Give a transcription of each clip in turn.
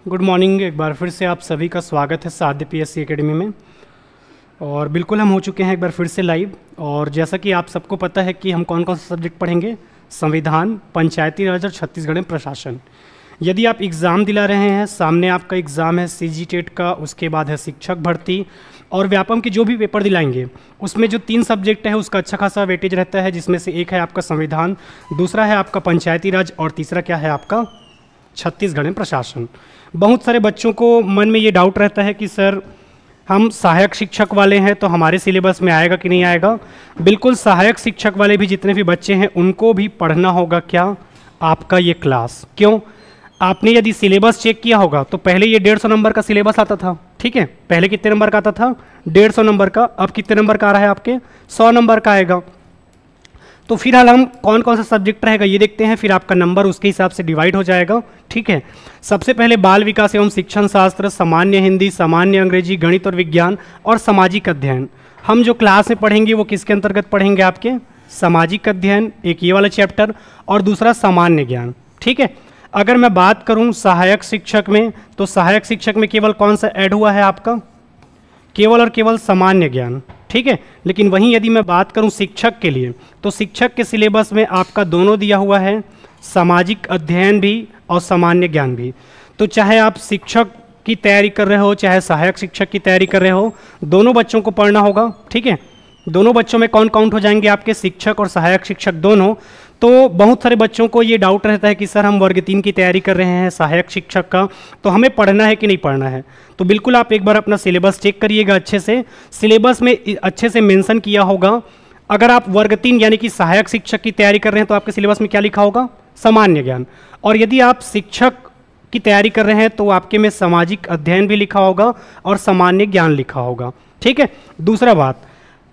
Good morning. एक बार फिर से आप सभी का स्वागत है साध्य पीएससी एकेडमी में। और बिल्कुल हम हो चुके हैं एक बार फिर से लाइव। और जैसा कि आप सबको पता है कि हम कौन कौन सा सब्जेक्ट पढ़ेंगे, संविधान, पंचायती राज और छत्तीसगढ़ में प्रशासन। यदि आप एग्ज़ाम दिला रहे हैं, सामने आपका एग्ज़ाम है सीजी टेट का, उसके बाद है शिक्षक भर्ती और व्यापम के जो भी पेपर दिलाएंगे उसमें जो 3 सब्जेक्ट है उसका अच्छा खासा वेटेज रहता है, जिसमें से एक है आपका संविधान, दूसरा है आपका पंचायती राज और तीसरा क्या है आपका छत्तीसगढ़ में प्रशासन। बहुत सारे बच्चों को मन में ये डाउट रहता है कि सर हम सहायक शिक्षक वाले हैं तो हमारे सिलेबस में आएगा कि नहीं आएगा। बिल्कुल, सहायक शिक्षक वाले भी जितने भी बच्चे हैं उनको भी पढ़ना होगा क्या आपका ये क्लास। क्यों? आपने यदि सिलेबस चेक किया होगा तो पहले ये 150 नंबर का सिलेबस आता था, ठीक है। पहले कितने नंबर का आता था? 150 नंबर का। अब कितने नंबर का आ रहा है आपके? 100 नंबर का आएगा। तो फिलहाल हम कौन कौन सा सब्जेक्ट रहेगा ये देखते हैं, फिर आपका नंबर उसके हिसाब से डिवाइड हो जाएगा, ठीक है। सबसे पहले बाल विकास एवं शिक्षण शास्त्र, सामान्य हिंदी, सामान्य अंग्रेजी, गणित और विज्ञान और सामाजिक अध्ययन। हम जो क्लास में पढ़ेंगे वो किसके अंतर्गत पढ़ेंगे? आपके सामाजिक अध्ययन, एक ये वाला चैप्टर, और दूसरा सामान्य ज्ञान, ठीक है। अगर मैं बात करूं सहायक शिक्षक में, तो सहायक शिक्षक में केवल कौन सा ऐड हुआ है आपका? केवल और केवल सामान्य ज्ञान, ठीक है। लेकिन वहीं यदि मैं बात करूं शिक्षक के लिए, तो शिक्षक के सिलेबस में आपका दोनों दिया हुआ है, सामाजिक अध्ययन भी और सामान्य ज्ञान भी। तो चाहे आप शिक्षक की तैयारी कर रहे हो, चाहे सहायक शिक्षक की तैयारी कर रहे हो, दोनों बच्चों को पढ़ना होगा, ठीक है। दोनों बच्चों में कौन काउंट हो जाएंगे आपके? शिक्षक और सहायक शिक्षक दोनों। तो बहुत सारे बच्चों को ये डाउट रहता है कि सर हम वर्ग 3 की तैयारी कर रहे हैं सहायक शिक्षक का, तो हमें पढ़ना है कि नहीं पढ़ना है। तो बिल्कुल आप एक बार अपना सिलेबस चेक करिएगा अच्छे से। सिलेबस में अच्छे से मेंशन किया होगा। अगर आप वर्ग 3 यानी कि सहायक शिक्षक की तैयारी कर रहे हैं तो आपके सिलेबस में क्या लिखा होगा? सामान्य ज्ञान। और यदि आप शिक्षक की तैयारी कर रहे हैं तो आपके में सामाजिक अध्ययन भी लिखा होगा और सामान्य ज्ञान लिखा होगा, ठीक है। दूसरा बात,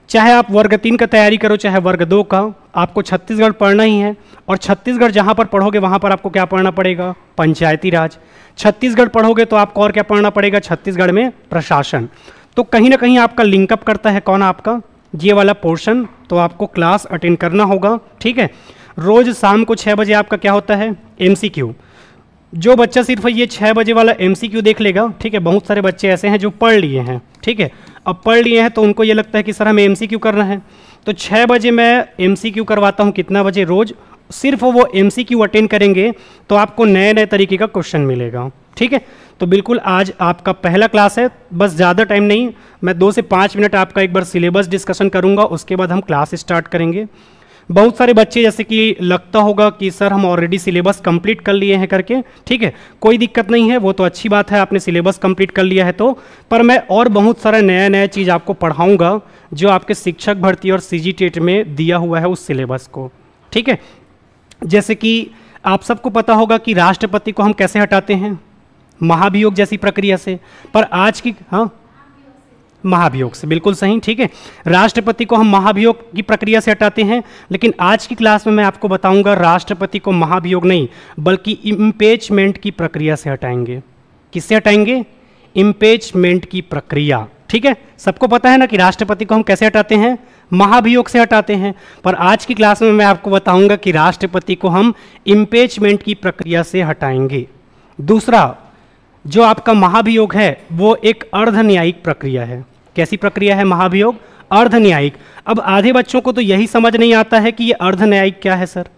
चाहे आप वर्ग 3 का तैयारी करो चाहे वर्ग 2 का, आपको छत्तीसगढ़ पढ़ना ही है। और छत्तीसगढ़ जहाँ पर पढ़ोगे वहाँ पर आपको क्या पढ़ना पड़ेगा? पंचायती राज। छत्तीसगढ़ पढ़ोगे तो आपको और क्या पढ़ना पड़ेगा? छत्तीसगढ़ में प्रशासन। तो कहीं ना कहीं आपका लिंकअप करता है कौन? आपका ये वाला पोर्शन। तो आपको क्लास अटेंड करना होगा, ठीक है। रोज़ शाम को 6 बजे आपका क्या होता है? MCQ। जो बच्चा सिर्फ ये 6 बजे वाला MCQ देख लेगा, ठीक है। बहुत सारे बच्चे ऐसे हैं जो पढ़ लिए हैं, ठीक है। अब पढ़ लिए हैं तो उनको ये लगता है कि सर हमें MCQ करना है, तो 6 बजे मैं MCQ करवाता हूँ। कितना बजे? रोज़। सिर्फ वो MCQ अटेंड करेंगे तो आपको नए नए तरीके का क्वेश्चन मिलेगा, ठीक है। तो बिल्कुल आज आपका पहला क्लास है, बस ज़्यादा टाइम नहीं, मैं 2 से 5 मिनट आपका एक बार सिलेबस डिस्कशन करूँगा, उसके बाद हम क्लास स्टार्ट करेंगे। बहुत सारे बच्चे जैसे कि लगता होगा कि सर हम ऑलरेडी सिलेबस कंप्लीट कर लिए हैं करके, ठीक है। कोई दिक्कत नहीं है, वो तो अच्छी बात है, आपने सिलेबस कंप्लीट कर लिया है तो। पर मैं और बहुत सारा नया नया चीज़ आपको पढ़ाऊंगा जो आपके शिक्षक भर्ती और सीजी टेट में दिया हुआ है उस सिलेबस को, ठीक है। जैसे कि आप सबको पता होगा कि राष्ट्रपति को हम कैसे हटाते हैं? महाभियोग जैसी प्रक्रिया से। पर आज की महाभियोग से, बिल्कुल सही, ठीक है। राष्ट्रपति को हम महाभियोग की प्रक्रिया से हटाते हैं, लेकिन आज की क्लास में मैं आपको बताऊंगा राष्ट्रपति को महाभियोग नहीं बल्कि इम्पीचमेंट की प्रक्रिया से हटाएंगे। किससे हटाएंगे? इम्पीचमेंट की प्रक्रिया, ठीक है। सबको पता है ना कि राष्ट्रपति को हम कैसे हटाते हैं? महाभियोग से हटाते हैं। पर आज की क्लास में मैं आपको बताऊंगा कि राष्ट्रपति को हम इम्पीचमेंट की प्रक्रिया से हटाएंगे। दूसरा, जो आपका महाभियोग है वो एक अर्धन्यायिक प्रक्रिया है। कैसी प्रक्रिया है महाभियोग? अर्धन्यायिक। अब आधे बच्चों को तो यही समझ नहीं आता है कि ये अर्धन्यायिक क्या है सर।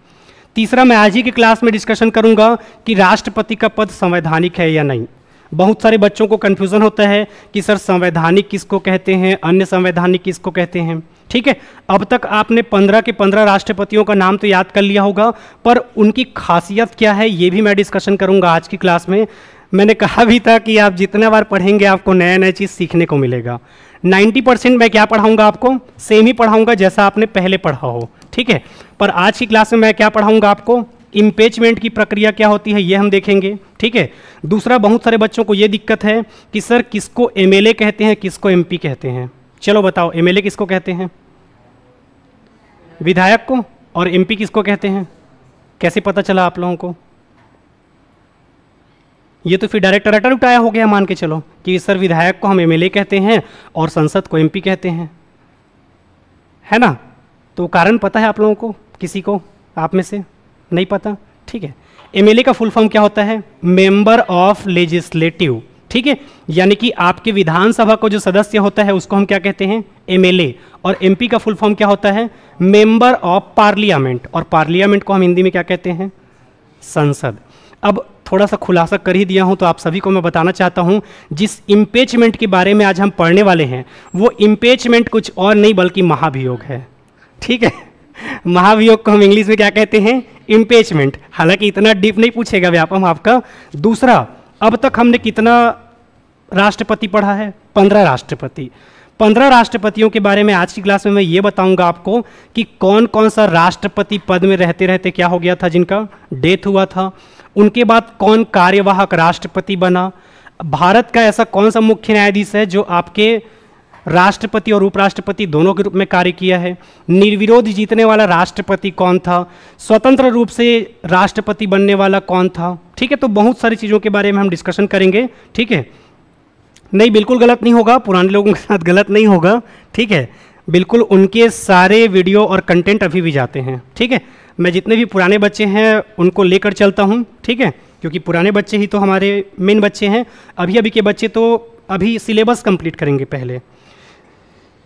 तीसरा, मैं आज ही की क्लास में डिस्कशन करूंगा कि राष्ट्रपति का पद संवैधानिक है या नहीं। बहुत सारे बच्चों को कन्फ्यूजन होता है कि सर संवैधानिक किसको कहते हैं, अन्य संवैधानिक किसको कहते हैं, ठीक है। अब तक आपने 15 के 15 राष्ट्रपतियों का नाम तो याद कर लिया होगा, पर उनकी खासियत क्या है ये भी मैं डिस्कशन करूंगा आज की क्लास में। मैंने कहा भी था कि आप जितना बार पढ़ेंगे आपको नया नया चीज़ सीखने को मिलेगा। 90% मैं क्या पढ़ाऊंगा आपको? सेम ही पढ़ाऊंगा जैसा आपने पहले पढ़ा हो, ठीक है। पर आज की क्लास में मैं क्या पढ़ाऊंगा आपको? इम्पीचमेंट की प्रक्रिया क्या होती है ये हम देखेंगे, ठीक है। दूसरा, बहुत सारे बच्चों को ये दिक्कत है कि सर किसको MLA कहते हैं, किसको MP कहते हैं। चलो बताओ, MLA किसको कहते हैं? विधायक को। और MP किसको कहते हैं? कैसे पता चला आप लोगों को? ये तो फिर डायरेक्ट रटा उठाया हो गया, मान के चलो कि सर विधायक को हम MLA कहते हैं और संसद को MP कहते हैं, है ना। तो कारण पता है आप लोगों को? किसी को आप में से नहीं पता? ठीक है, एमएलए का फुल फॉर्म क्या होता है? मेंबर ऑफ लेजिस्लेटिव, ठीक है, यानी कि आपके विधानसभा को जो सदस्य होता है उसको हम क्या कहते हैं? एमएलए। और एमपी का फुल फॉर्म क्या होता है? मेंबर ऑफ पार्लियामेंट, और पार्लियामेंट को हम हिंदी में क्या कहते हैं? संसद। अब थोड़ा सा खुलासा कर ही दिया हूं तो आप सभी को मैं बताना चाहता हूं, जिस इम्पीचमेंट के बारे में आज हम पढ़ने वाले हैं वो इम्पीचमेंट कुछ और नहीं बल्कि महाभियोग है, ठीक है। महाभियोग को हम इंग्लिश में क्या कहते हैं? इम्पीचमेंट। हालांकि इतना डीप नहीं पूछेगा व्यापम आपका। दूसरा, अब तक हमने कितना राष्ट्रपति पढ़ा है? 15 राष्ट्रपति। 15 राष्ट्रपतियों के बारे में आज की क्लास में मैं ये बताऊंगा आपको कि कौन कौन सा राष्ट्रपति पद में रहते रहते क्या हो गया था, जिनका डेथ हुआ था। उनके बाद कौन कार्यवाहक राष्ट्रपति बना। भारत का ऐसा कौन सा मुख्य न्यायाधीश है जो आपके राष्ट्रपति और उपराष्ट्रपति दोनों के रूप में कार्य किया है। निर्विरोध जीतने वाला राष्ट्रपति कौन था। स्वतंत्र रूप से राष्ट्रपति बनने वाला कौन था। ठीक है, तो बहुत सारी चीज़ों के बारे में हम डिस्कशन करेंगे। ठीक है, नहीं बिल्कुल गलत नहीं होगा, पुराने लोगों के साथ गलत नहीं होगा। ठीक है, बिल्कुल उनके सारे वीडियो और कंटेंट अभी भी जाते हैं। ठीक है, मैं जितने भी पुराने बच्चे हैं उनको लेकर चलता हूँ। ठीक है, क्योंकि पुराने बच्चे ही तो हमारे मेन बच्चे हैं। अभी अभी के बच्चे तो अभी सिलेबस कंप्लीट करेंगे पहले।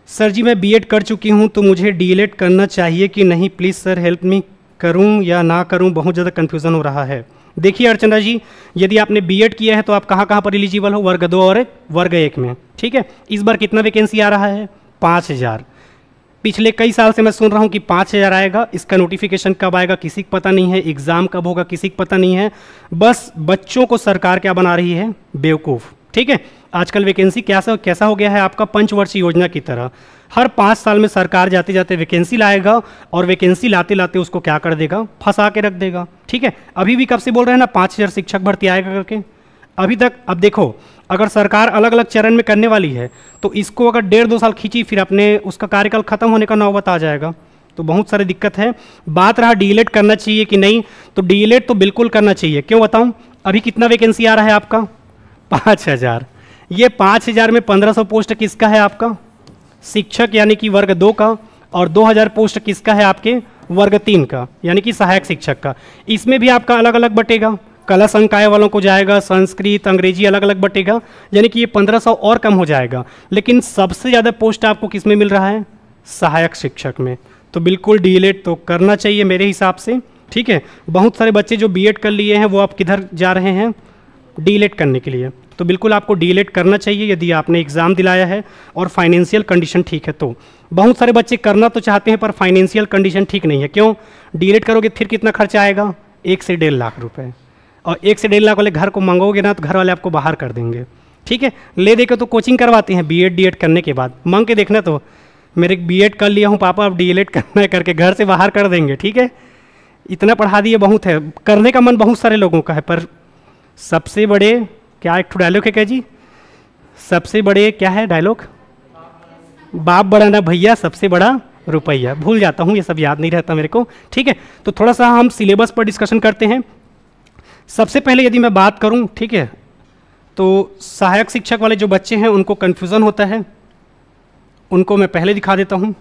सर जी मैं बीएड कर चुकी हूँ तो मुझे डीएलएड करना चाहिए कि नहीं, प्लीज़ सर हेल्प मी, करूँ या ना करूँ, बहुत ज़्यादा कन्फ्यूज़न हो रहा है। देखिए अर्चना जी, यदि आपने बीएड किया है तो आप कहाँ कहाँ पर एलिजिबल हो? वर्ग 2 और वर्ग 1 में। ठीक है, इस बार कितना वैकेंसी आ रहा है? 5000। पिछले कई साल से मैं सुन रहा हूँ कि 5000 आएगा। इसका नोटिफिकेशन कब आएगा किसी को पता नहीं है, एग्ज़ाम कब होगा किसी को पता नहीं है। बस बच्चों को सरकार क्या बना रही है? बेवकूफ़। ठीक है, आजकल वैकेंसी कैसा हो गया है आपका? पंचवर्षीय योजना की तरह हर 5 साल में सरकार जाते जाते वैकेंसी लाएगा और वैकेंसी लाते लाते उसको क्या कर देगा? फंसा के रख देगा। ठीक है, अभी भी कब से बोल रहे हैं ना 5000 शिक्षक भर्ती आएगा करके, अभी तक। अब देखो, अगर सरकार अलग अलग चरण में करने वाली है तो इसको अगर 1.5-2 साल खींची फिर अपने उसका कार्यकाल खत्म होने का नौबत आ जाएगा, तो बहुत सारी दिक्कत है। बात रहा डीएलएड करना चाहिए कि नहीं, तो डीएलएड तो बिल्कुल करना चाहिए। क्यों बताऊं? अभी कितना वैकेंसी आ रहा है आपका? 5000। ये 5000 में 1500 पोस्ट किसका है आपका? शिक्षक यानी कि वर्ग 2 का, और 2000 पोस्ट किसका है आपके? वर्ग 3 का, यानी कि सहायक शिक्षक का। इसमें भी आपका अलग अलग बटेगा, कला संकाय वालों को जाएगा, संस्कृत अंग्रेजी अलग अलग बटेगा, यानी कि ये 1500 और कम हो जाएगा। लेकिन सबसे ज़्यादा पोस्ट आपको किस में मिल रहा है? सहायक शिक्षक में। तो बिल्कुल डीएलएड तो करना चाहिए मेरे हिसाब से। ठीक है, बहुत सारे बच्चे जो बीएड कर लिए हैं वो आप किधर जा रहे हैं? डीएलएड करने के लिए। तो बिल्कुल आपको डीएलएड करना चाहिए यदि आपने एग्ज़ाम दिलाया है और फाइनेंशियल कंडीशन ठीक है तो। बहुत सारे बच्चे करना तो चाहते हैं पर फाइनेंशियल कंडीशन ठीक नहीं है। क्यों? डीएलएड करोगे फिर कितना खर्चा आएगा? 1 से 1.5 लाख रुपए, और 1 से 1.5 लाख वाले घर को मंगोगे ना तो घर वाले आपको बाहर कर देंगे। ठीक है, ले देकर तो कोचिंग करवाते हैं बीएड डीएड करने के बाद, मांग के देखना तो मेरे बीएड कर लिया हूँ पापा अब डीएलएड करना है करके घर से बाहर कर देंगे। ठीक है, इतना पढ़ा दिए, बहुत है, करने का मन बहुत सारे लोगों का है, पर सबसे बड़े क्या एक डायलॉग है क्या जी? सबसे बड़े क्या है डायलॉग? बाप बड़ा ना भैया, सबसे बड़ा रुपया। भूल जाता हूँ, ये सब याद नहीं रहता मेरे को। ठीक है, तो थोड़ा सा हम सिलेबस पर डिस्कशन करते हैं। सबसे पहले यदि मैं बात करूँ, ठीक है, तो सहायक शिक्षक वाले जो बच्चे हैं उनको कन्फ्यूज़न होता है, उनको मैं पहले दिखा देता हूँ।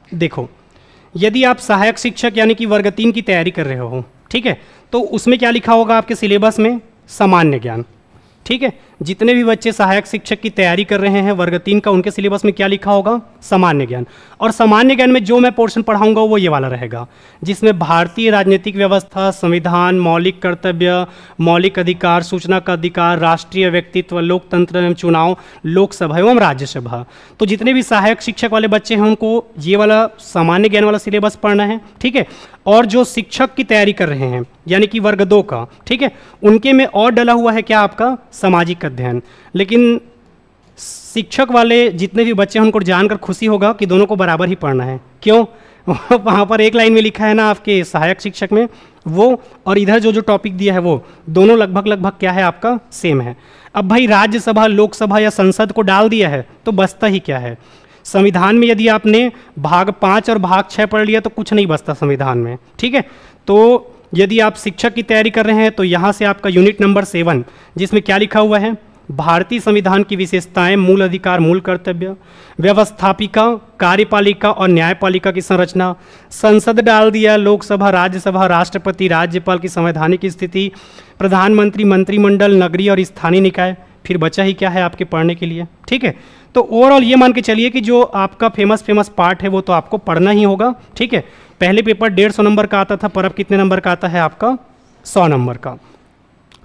देखो, यदि आप सहायक शिक्षक यानी कि वर्ग 3 की तैयारी कर रहे हो, ठीक है, तो उसमें क्या लिखा होगा आपके सिलेबस में? सामान्य ज्ञान। ठीक है, जितने भी बच्चे सहायक शिक्षक की तैयारी कर रहे हैं वर्ग 3 का, उनके सिलेबस में क्या लिखा होगा? सामान्य ज्ञान। और सामान्य ज्ञान में जो मैं पोर्शन पढ़ाऊंगा वो ये वाला रहेगा, जिसमें भारतीय राजनीतिक व्यवस्था, संविधान, मौलिक कर्तव्य, मौलिक अधिकार, सूचना का अधिकार, राष्ट्रीय व्यक्तित्व, लोकतंत्र एवं चुनाव, लोकसभा एवं राज्यसभा। तो जितने भी सहायक शिक्षक वाले बच्चे हैं उनको ये वाला सामान्य ज्ञान वाला सिलेबस पढ़ना है। ठीक है, और जो शिक्षक की तैयारी कर रहे हैं यानी कि वर्ग 2 का, ठीक है, उनके में और डला हुआ है क्या आपका? सामाजिक अध्ययन। लेकिन शिक्षक वाले जितने भी बच्चे हैं उनको जानकर खुशी होगा कि दोनों को बराबर ही पढ़ना है। क्यों? वहाँ पर एक लाइन में लिखा है ना आपके सहायक शिक्षक में वो, और इधर जो जो टॉपिक दिया है वो दोनों लगभग क्या है आपका? सेम है। अब भाई राज्यसभा, लोकसभा या संसद को डाल दिया है तो बचता ही क्या है? संविधान में यदि आपने भाग 5 और भाग 6 पढ़ लिया तो कुछ नहीं बचता संविधान में। ठीक है, तो यदि आप शिक्षक की तैयारी कर रहे हैं तो यहाँ से आपका यूनिट नंबर 7, जिसमें क्या लिखा हुआ है? भारतीय संविधान की विशेषताएं, मूल अधिकार, मूल कर्तव्य, व्यवस्थापिका, कार्यपालिका और न्यायपालिका की संरचना, संसद डाल दिया, लोकसभा, राज्यसभा, राष्ट्रपति, राज्यपाल की संवैधानिक स्थिति, प्रधानमंत्री, मंत्रिमंडल, नगरीय और स्थानीय निकाय, फिर बचा ही क्या है आपके पढ़ने के लिए। ठीक है, तो ओवरऑल ये मान के चलिए कि जो आपका फेमस पार्ट है वो तो आपको पढ़ना ही होगा। ठीक है, पहले पेपर 150 नंबर का आता था, पर अब कितने नंबर का आता है आपका? 100 नंबर का।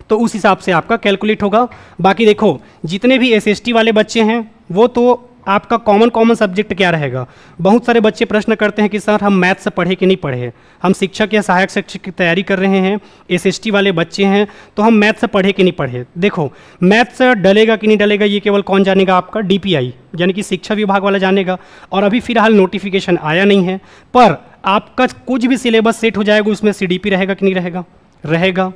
तो उस हिसाब से आपका कैलकुलेट होगा। बाकी देखो, जितने भी एसएसटी वाले बच्चे हैं वो तो आपका कॉमन सब्जेक्ट क्या रहेगा। बहुत सारे बच्चे प्रश्न करते हैं कि सर हम मैथ्स पढ़े कि नहीं पढ़े, हम शिक्षक या सहायक शिक्षक की तैयारी कर रहे हैं, एसएसटी वाले बच्चे हैं, तो हम मैथ्स पढ़े कि नहीं पढ़े। देखो, मैथ्स डलेगा कि नहीं डलेगा ये केवल कौन जानेगा? आपका डीपीआई यानी कि शिक्षा विभाग वाला जानेगा। और अभी फिलहाल नोटिफिकेशन आया नहीं है, पर आपका कुछ भी सिलेबस सेट हो जाएगा, उसमें सीडीपी रहेगा कि नहीं रहेगा? रहेगा।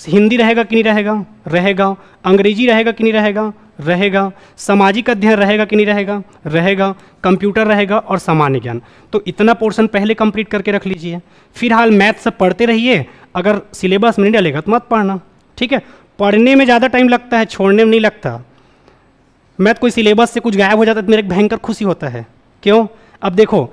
हिंदी रहेगा कि नहीं रहेगा? रहेगा। अंग्रेजी रहेगा कि नहीं रहेगा? रहेगा। सामाजिक अध्ययन रहेगा कि नहीं रहेगा? रहेगा। कंप्यूटर रहेगा और सामान्य ज्ञान। तो इतना पोर्शन पहले कंप्लीट करके रख लीजिए। फिलहाल मैथ्स पढ़ते रहिए, अगर सिलेबस में नहीं डलेगा तो मत पढ़ना। ठीक है, पढ़ने में ज़्यादा टाइम लगता है, छोड़ने में नहीं लगता। मैथ कोई सिलेबस से कुछ गायब हो जाता है तो मेरे एक भयंकर खुशी होता है। क्यों? अब देखो,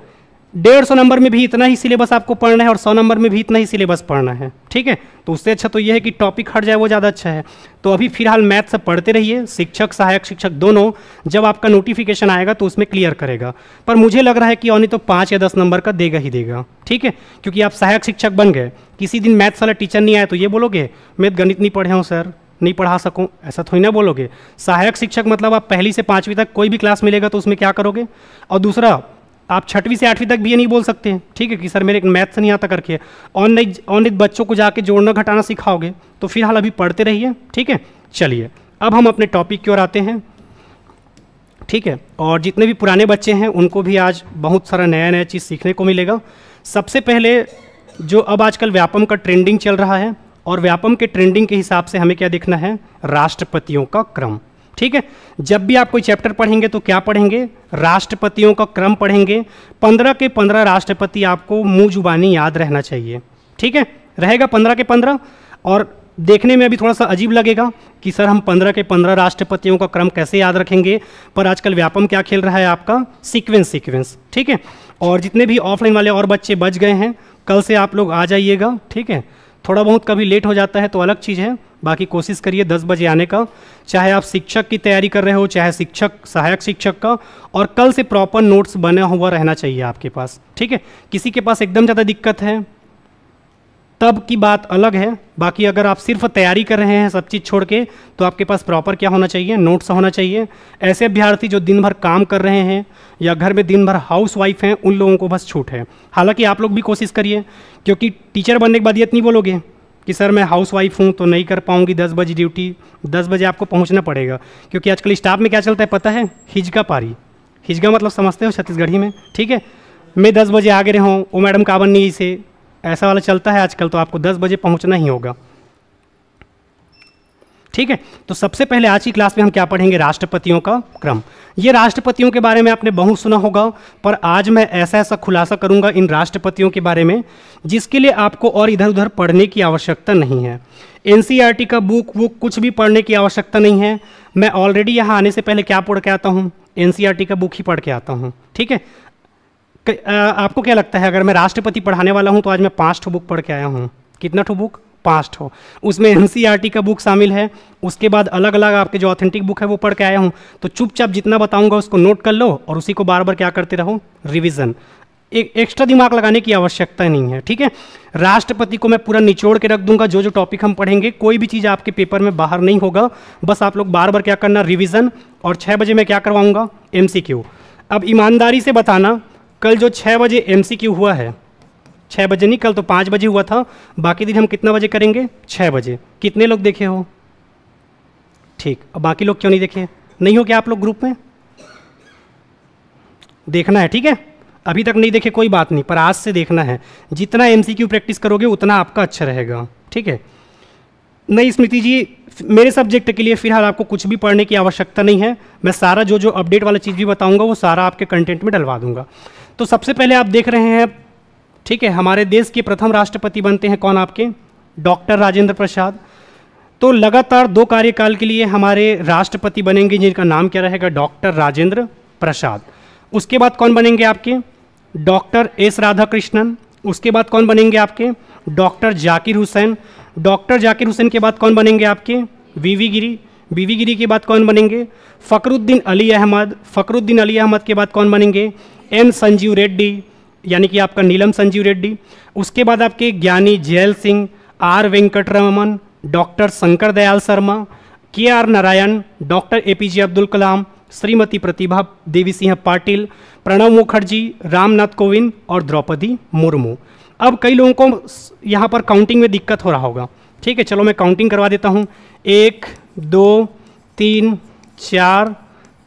150 नंबर में भी इतना ही सिलेबस आपको पढ़ना है और 100 नंबर में भी इतना ही सिलेबस पढ़ना है। ठीक है, तो उससे अच्छा तो ये है कि टॉपिक हट जाए, वो ज़्यादा अच्छा है। तो अभी फिलहाल मैथ्स पढ़ते रहिए, शिक्षक सहायक शिक्षक दोनों, जब आपका नोटिफिकेशन आएगा तो उसमें क्लियर करेगा। पर मुझे लग रहा है कि नहीं तो 5 या 10 नंबर का देगा ही देगा। ठीक है, क्योंकि आप सहायक शिक्षक बन गए, किसी दिन मैथ्स वाला टीचर नहीं आया तो ये बोलोगे मैं गणित नहीं पढ़े हूँ सर, नहीं पढ़ा सकूँ, ऐसा थोड़ी ना बोलोगे। सहायक शिक्षक मतलब आप पहली से 5वीं तक कोई भी क्लास मिलेगा तो उसमें क्या करोगे। और दूसरा, आप 6वीं से 8वीं तक भी ये नहीं बोल सकते हैं। ठीक है, कि सर मेरे मैथ्स नहीं आता करके ऑनलाइन बच्चों को जाके जोड़ना घटाना सिखाओगे। तो फिलहाल अभी पढ़ते रहिए। ठीक है, चलिए अब हम अपने टॉपिक की ओर आते हैं। ठीक है, और जितने भी पुराने बच्चे हैं उनको भी आज बहुत सारा नया चीज़ सीखने को मिलेगा। सबसे पहले जो अब आजकल व्यापम का ट्रेंडिंग चल रहा है, और व्यापम के ट्रेंडिंग के हिसाब से हमें क्या देखना है? राष्ट्रपतियों का क्रम। ठीक है, जब भी आप कोई चैप्टर पढ़ेंगे तो क्या पढ़ेंगे? राष्ट्रपतियों का क्रम पढ़ेंगे। 15 के 15 राष्ट्रपति आपको मुंह जुबानी याद रहना चाहिए। ठीक है, रहेगा 15 के 15। और देखने में अभी थोड़ा सा अजीब लगेगा कि सर हम 15 के 15 राष्ट्रपतियों का क्रम कैसे याद रखेंगे, पर आजकल व्यापम क्या खेल रहा है आपका? सीक्वेंस। ठीक है, और जितने भी ऑफलाइन वाले और बच्चे बच गए हैं, कल से आप लोग आ जाइएगा। ठीक है, थोड़ा बहुत कभी लेट हो जाता है तो अलग चीज़ है, बाकी कोशिश करिए 10 बजे आने का, चाहे आप शिक्षक की तैयारी कर रहे हो, चाहे शिक्षक सहायक शिक्षक का। और कल से प्रॉपर नोट्स बना हुआ रहना चाहिए आपके पास। ठीक है, किसी के पास एकदम ज़्यादा दिक्कत है तब की बात अलग है, बाकी अगर आप सिर्फ तैयारी कर रहे हैं सब चीज़ छोड़ के, तो आपके पास प्रॉपर क्या होना चाहिए? नोट्स होना चाहिए। ऐसे अभ्यर्थी जो दिन भर काम कर रहे हैं या घर में दिन भर हाउस वाइफ हैं, उन लोगों को बस छूट है। हालांकि आप लोग भी कोशिश करिए, क्योंकि टीचर बनने के बाद ये इतनी बोलोगे कि सर मैं हाउस वाइफ हूँ तो नहीं कर पाऊँगी 10 बजे ड्यूटी। 10 बजे आपको पहुँचना पड़ेगा, क्योंकि आजकल स्टाफ में क्या चलता है पता है? हिजगा पारी। हिजगा मतलब समझते हो छत्तीसगढ़ी में? ठीक है, मैं 10 बजे आगे रहा हूँ, वो मैडम का बननी इसे, ऐसा वाला चलता है आजकल। तो आपको 10 बजे पहुंचना ही होगा। ठीक है, तो सबसे पहले आज की क्लास में हम क्या पढ़ेंगे? राष्ट्रपतियों का क्रम। ये राष्ट्रपतियों के बारे में आपने बहुत सुना होगा, पर आज मैं ऐसा खुलासा करूंगा इन राष्ट्रपतियों के बारे में जिसके लिए आपको और इधर उधर पढ़ने की आवश्यकता नहीं है। एनसीईआरटी का बुक कुछ भी पढ़ने की आवश्यकता नहीं है। मैं ऑलरेडी यहाँ आने से पहले क्या पढ़ के आता हूँ? एनसीईआरटी का बुक ही पढ़ के आता हूँ। ठीक है, आपको क्या लगता है अगर मैं राष्ट्रपति पढ़ाने वाला हूं तो आज मैं 5 ठो बुक पढ़ के आया हूं? कितना ठो बुक? 5 ठो। उसमें एनसीईआरटी का बुक शामिल है, उसके बाद अलग अलग आपके जो ऑथेंटिक बुक है वो पढ़ के आया हूं। तो चुपचाप जितना बताऊंगा उसको नोट कर लो और उसी को बार बार क्या करते रहो? रिविजन। एक एक्स्ट्रा दिमाग लगाने की आवश्यकता नहीं है। ठीक है, राष्ट्रपति को मैं पूरा निचोड़ के रख दूंगा। जो टॉपिक हम पढ़ेंगे कोई भी चीज़ आपके पेपर में बाहर नहीं होगा, बस आप लोग बार बार क्या करना? रिविजन। और 6 बजे मैं क्या करवाऊंगा? MCQ। अब ईमानदारी से बताना, कल जो 6 बजे MCQ हुआ है, 6 बजे नहीं, कल तो 5 बजे हुआ था, बाकी दिन हम कितना बजे करेंगे? 6 बजे। कितने लोग देखे हो? ठीक, अब बाकी लोग क्यों नहीं देखे? नहीं हो क्या आप लोग ग्रुप में? देखना है। ठीक है, अभी तक नहीं देखे कोई बात नहीं, पर आज से देखना है। जितना MCQ प्रैक्टिस करोगे उतना आपका अच्छा रहेगा। ठीक है, नहीं स्मृति जी, मेरे सब्जेक्ट के लिए फिलहाल आपको कुछ भी पढ़ने की आवश्यकता नहीं है। मैं सारा जो अपडेट वाला चीज़ भी बताऊंगा वो सारा आपके कंटेंट में डलवा दूंगा। तो सबसे पहले आप देख रहे हैं, ठीक है, हमारे देश के प्रथम राष्ट्रपति बनते हैं कौन? आपके डॉक्टर राजेंद्र प्रसाद। तो लगातार 2 कार्यकाल के लिए हमारे राष्ट्रपति बनेंगे जिनका नाम क्या रहेगा, डॉक्टर राजेंद्र प्रसाद। उसके बाद कौन बनेंगे आपके, डॉक्टर एस राधाकृष्णन। उसके बाद कौन बनेंगे आपके, डॉक्टर जाकिर हुसैन। डॉक्टर जाकिर हुसैन के बाद कौन बनेंगे आपके, वीवी गिरी। वीवी गिरी के बाद कौन बनेंगे, फ़खरुद्दीन अली अहमद। फ़खरुद्दीन अली अहमद के बाद कौन बनेंगे, एन संजीव रेड्डी, यानी कि आपका नीलम संजीव रेड्डी। उसके बाद आपके Giani Zail Singh, R Venkataraman, doctor Shankar Dayal Sharma, K R Narayanan, doctor APJ Abdul Kalam, Shrimati Pratibha Devi Singh Patil, Pranab Mukherjee, Ramnath Kovind और द्रौपदी मुर्मू। अब कई लोगों को यहाँ पर काउंटिंग में दिक्कत हो रहा होगा, ठीक है, चलो मैं काउंटिंग करवा देता हूँ। 1 2 3 4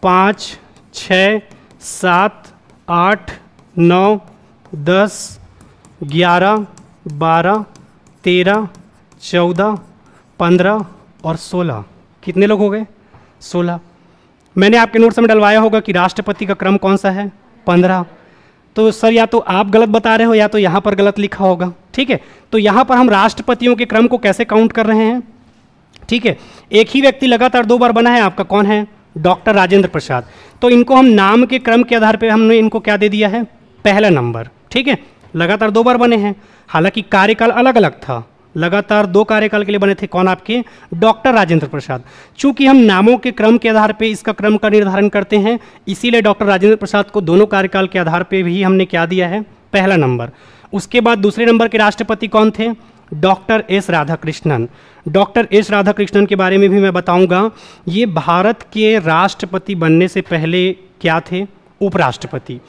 5 6 7 8 9 10 11 12 13 14 15 और 16। कितने लोग हो गए, 16। मैंने आपके नोट्स में डलवाया होगा कि राष्ट्रपति का क्रम कौन सा है, 15। तो सर या तो आप गलत बता रहे हो या तो यहाँ पर गलत लिखा होगा, ठीक है। तो यहाँ पर हम राष्ट्रपतियों के क्रम को कैसे काउंट कर रहे हैं, ठीक है। एक ही व्यक्ति लगातार 2 बार बना है आपका, कौन है, डॉक्टर राजेंद्र प्रसाद। तो इनको हम नाम के क्रम के आधार पर हमने इनको क्या दे दिया है, पहला नंबर, ठीक है। लगातार 2 बार बने हैं, हालांकि कार्यकाल अलग अलग था, लगातार 2 कार्यकाल के लिए बने थे, कौन आपके, डॉक्टर राजेंद्र प्रसाद। चूंकि हम नामों के क्रम के आधार पे इसका क्रम का निर्धारण करते हैं, इसीलिए डॉक्टर राजेंद्र प्रसाद को दोनों कार्यकाल के आधार पे भी हमने क्या दिया है, पहला नंबर। उसके बाद दूसरे नंबर के राष्ट्रपति कौन थे, doctor S Radhakrishnan. Doctor S Radhakrishnan के बारे में भी मैं बताऊंगा। ये भारत के राष्ट्रपति बनने से पहले क्या थे, उपराष्ट्रपति।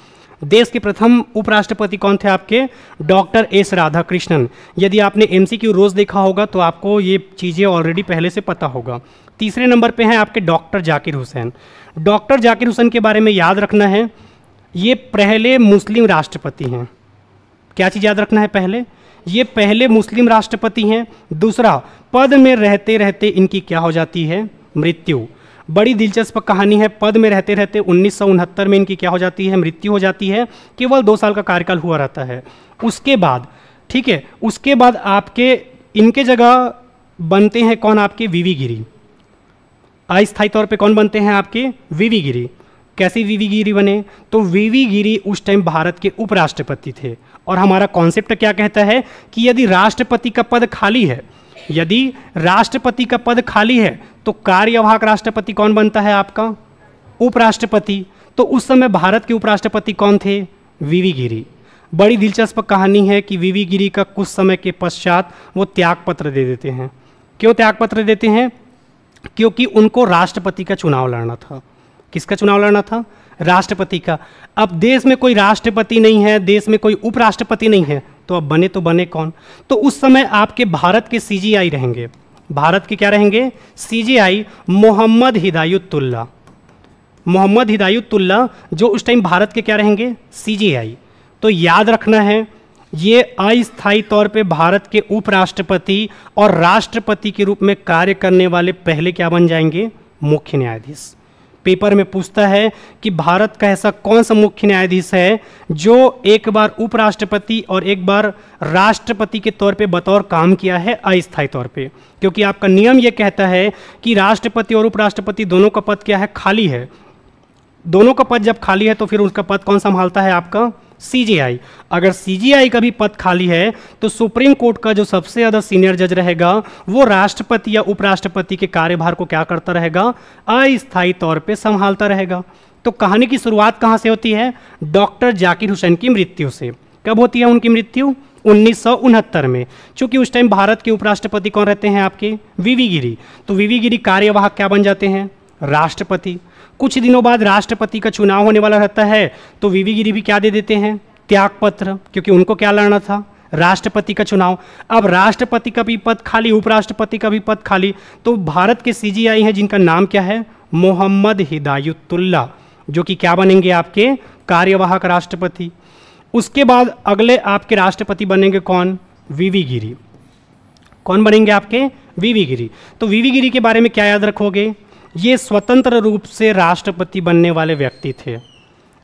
देश के प्रथम उपराष्ट्रपति कौन थे आपके, डॉक्टर एस राधाकृष्णन। यदि आपने एमसीक्यू रोज देखा होगा तो आपको ये चीज़ें ऑलरेडी पहले से पता होगा। तीसरे नंबर पे हैं आपके डॉक्टर जाकिर हुसैन। डॉक्टर जाकिर हुसैन के बारे में याद रखना है, ये पहले मुस्लिम राष्ट्रपति हैं। क्या चीज़ याद रखना है, पहले ये पहले मुस्लिम राष्ट्रपति हैं। दूसरा, पद में रहते रहते इनकी क्या हो जाती है, मृत्यु। बड़ी दिलचस्प कहानी है, पद में रहते रहते 1969 में इनकी क्या हो जाती है, मृत्यु हो जाती है। केवल 2 साल का कार्यकाल हुआ रहता है। उसके बाद, ठीक है, उसके बाद आपके इनके जगह बनते हैं कौन, आपके वीवी गिरी। अस्थायी तौर पे कौन बनते हैं आपके, वीवी गिरी। कैसे वीवी गिरी बने, तो वीवी गिरी उस टाइम भारत के उपराष्ट्रपति थे। और हमारा कॉन्सेप्ट क्या कहता है कि यदि राष्ट्रपति का पद खाली है, यदि राष्ट्रपति का पद खाली है तो कार्यवाहक राष्ट्रपति कौन बनता है आपका, उपराष्ट्रपति। तो उस समय भारत के उपराष्ट्रपति कौन थे, वीवी गिरी। बड़ी दिलचस्प कहानी है कि वीवी गिरी का कुछ समय के पश्चात वो त्यागपत्र दे देते हैं। क्यों त्यागपत्र देते हैं, क्योंकि उनको राष्ट्रपति का चुनाव लड़ना था। किसका चुनाव लड़ना था, राष्ट्रपति का। अब देश में कोई राष्ट्रपति नहीं है, देश में कोई उपराष्ट्रपति नहीं है, तो अब बने तो बने कौन। तो उस समय आपके भारत के सीजीआई रहेंगे, भारत के क्या रहेंगे, सीजीआई, मोहम्मद हिदायतुल्लाह। मोहम्मद हिदायतुल्लाह जो उस टाइम भारत के क्या रहेंगे, सीजीआई। तो याद रखना है, ये अस्थायी तौर पे भारत के उपराष्ट्रपति और राष्ट्रपति के रूप में कार्य करने वाले पहले क्या बन जाएंगे, मुख्य न्यायाधीश। पेपर में पूछता है कि भारत का ऐसा कौन सा मुख्य न्यायाधीश है जो एक बार उपराष्ट्रपति और एक बार राष्ट्रपति के तौर पे बतौर काम किया है अस्थायी तौर पे। क्योंकि आपका नियम ये कहता है कि राष्ट्रपति और उपराष्ट्रपति दोनों का पद क्या है, खाली है। दोनों का पद जब खाली है तो फिर उसका पद कौन संभालता है, आपका सीजीआई। अगर सीजीआई का भी पद खाली है तो सुप्रीम कोर्ट का जो सबसे ज़्यादा सीनियर जज रहेगा वो राष्ट्रपति या उपराष्ट्रपति के कार्यभार को क्या करता रहेगा, अस्थायी तौर पे संभालता रहेगा। तो कहानी की शुरुआत कहाँ से होती है, डॉक्टर जाकिर हुसैन की मृत्यु से। कब होती है उनकी मृत्यु, 1969 में। चूंकि उस टाइम भारत के उपराष्ट्रपति कौन रहते हैं आपके, वीवी गिरी। तो वीवी गिरी कार्यवाहक क्या बन जाते हैं, राष्ट्रपति। कुछ दिनों बाद राष्ट्रपति का चुनाव होने वाला रहता है तो वीवी गिरी भी क्या दे देते हैं, त्यागपत्र, क्योंकि उनको क्या लड़ना था, राष्ट्रपति का चुनाव। अब राष्ट्रपति का भी पद खाली, उपराष्ट्रपति का भी पद खाली, तो भारत के सीजीआई हैं जिनका नाम क्या है, मोहम्मद हिदायतुल्लाह, जो कि क्या बनेंगे आपके कार्यवाहक राष्ट्रपति। उसके बाद अगले आपके राष्ट्रपति बनेंगे कौन, वीवी गिरी। कौन बनेंगे आपके, वीवी गिरी। तो वीवी गिरी के बारे में क्या याद रखोगे, ये स्वतंत्र रूप से राष्ट्रपति बनने वाले व्यक्ति थे।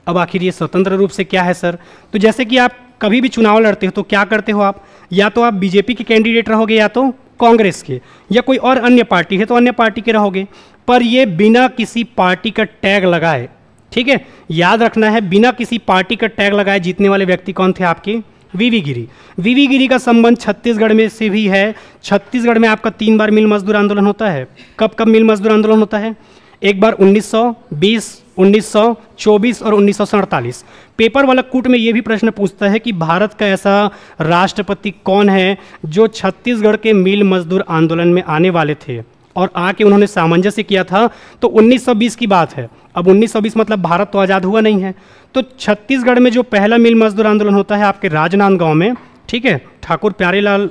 अब आखिर ये स्वतंत्र रूप से क्या है सर, तो जैसे कि आप कभी भी चुनाव लड़ते हो तो क्या करते हो आप, या तो आप बीजेपी के कैंडिडेट रहोगे या तो कांग्रेस के, या कोई और अन्य पार्टी है तो अन्य पार्टी के रहोगे, पर ये बिना किसी पार्टी का टैग लगाए, ठीक है, याद रखना है, बिना किसी पार्टी का टैग लगाए जीतने वाले व्यक्ति कौन थे आपके? वीवी गिरी। वीवी गिरी का संबंध छत्तीसगढ़ में से भी है। छत्तीसगढ़ में आपका 3 बार मिल मजदूर आंदोलन होता है। कब कब मिल मजदूर आंदोलन होता है? एक बार 1920, 1924 और 1947। पेपर वाला कूट में ये भी प्रश्न पूछता है कि भारत का ऐसा राष्ट्रपति कौन है जो छत्तीसगढ़ के मिल मजदूर आंदोलन में आने वाले थे और आके उन्होंने सामंजस्य किया था। तो 1920 की बात है। अब 1920 मतलब भारत तो आज़ाद हुआ नहीं है। तो छत्तीसगढ़ में जो पहला मिल मजदूर आंदोलन होता है आपके राजनांदगांव में, ठीक है, ठाकुर प्यारेलाल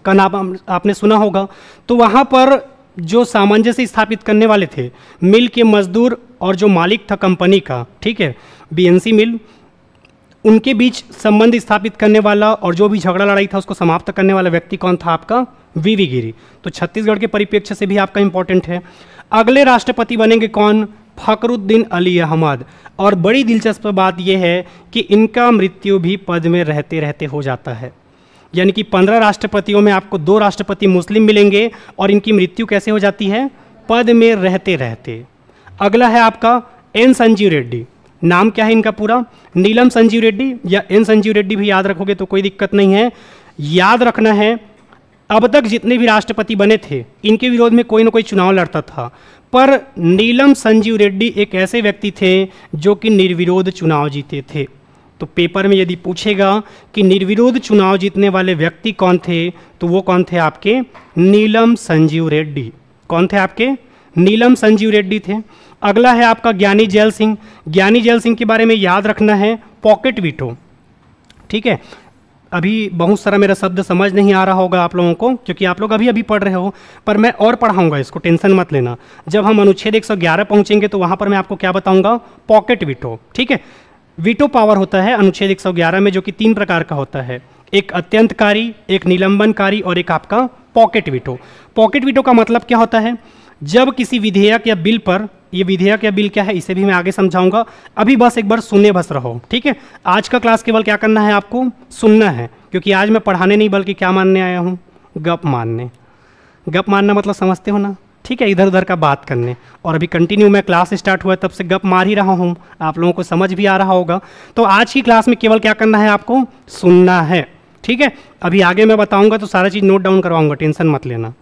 का नाम आपने सुना होगा। तो वहाँ पर जो सामंजस्य स्थापित करने वाले थे मिल के मजदूर और जो मालिक था कंपनी का, ठीक है, बीएनसी मिल, उनके बीच संबंध स्थापित करने वाला और जो भी झगड़ा लड़ाई था उसको समाप्त करने वाला व्यक्ति कौन था आपका? वीवी गिरी। तो छत्तीसगढ़ के परिप्रेक्ष्य से भी आपका इंपॉर्टेंट है। अगले राष्ट्रपति बनेंगे कौन? फखरुद्दीन अली अहमद। और बड़ी दिलचस्प बात यह है कि इनका मृत्यु भी पद में रहते रहते हो जाता है, यानी कि 15 राष्ट्रपतियों में आपको 2 राष्ट्रपति मुस्लिम मिलेंगे और इनकी मृत्यु कैसे हो जाती है? पद में रहते रहते। अगला है आपका एन संजीव रेड्डी। नाम क्या है इनका पूरा? नीलम संजीव रेड्डी या एन संजीव रेड्डी भी याद रखोगे तो कोई दिक्कत नहीं है। याद रखना है, अब तक जितने भी राष्ट्रपति बने थे इनके विरोध में कोई ना कोई चुनाव लड़ता था, पर नीलम संजीव रेड्डी एक ऐसे व्यक्ति थे जो कि निर्विरोध चुनाव जीते थे। तो पेपर में यदि पूछेगा कि निर्विरोध चुनाव जीतने वाले व्यक्ति कौन थे, तो वो कौन थे आपके? नीलम संजीव रेड्डी। कौन थे आपके? नीलम संजीव रेड्डी थे। अगला है आपका ज्ञानी जैल सिंह। ज्ञानी जैल सिंह के बारे में याद रखना है पॉकेट वीटो, ठीक है। अभी बहुत सारा मेरा शब्द समझ नहीं आ रहा होगा आप लोगों को, क्योंकि आप लोग अभी अभी पढ़ रहे हो, पर मैं और पढ़ाऊंगा, इसको टेंशन मत लेना। जब हम अनुच्छेद 111 पहुंचेंगे तो वहां पर मैं आपको क्या बताऊंगा? पॉकेट वीटो, ठीक है। वीटो पावर होता है अनुच्छेद 111 में, जो कि 3 प्रकार का होता है, एक अत्यंतकारी, एक निलंबनकारी और एक आपका पॉकेट वीटो। पॉकेट वीटो का मतलब क्या होता है? जब किसी विधेयक या बिल पर, ये विधेयक या बिल क्या है इसे भी मैं आगे समझाऊंगा, अभी बस एक बार सुने बस रहो, ठीक है। आज का क्लास केवल क्या करना है? आपको सुनना है, क्योंकि आज मैं पढ़ाने नहीं बल्कि क्या मानने आया हूँ? गप मारने। गप मारना मतलब समझते हो ना, ठीक है, इधर उधर का बात करने। और अभी कंटिन्यू मैं क्लास स्टार्ट हुआ तब से गप मार ही रहा हूँ, आप लोगों को समझ भी आ रहा होगा। तो आज की क्लास में केवल क्या करना है? आपको सुनना है, ठीक है। अभी आगे मैं बताऊँगा तो सारा चीज़ नोट डाउन करवाऊँगा, टेंशन मत लेना।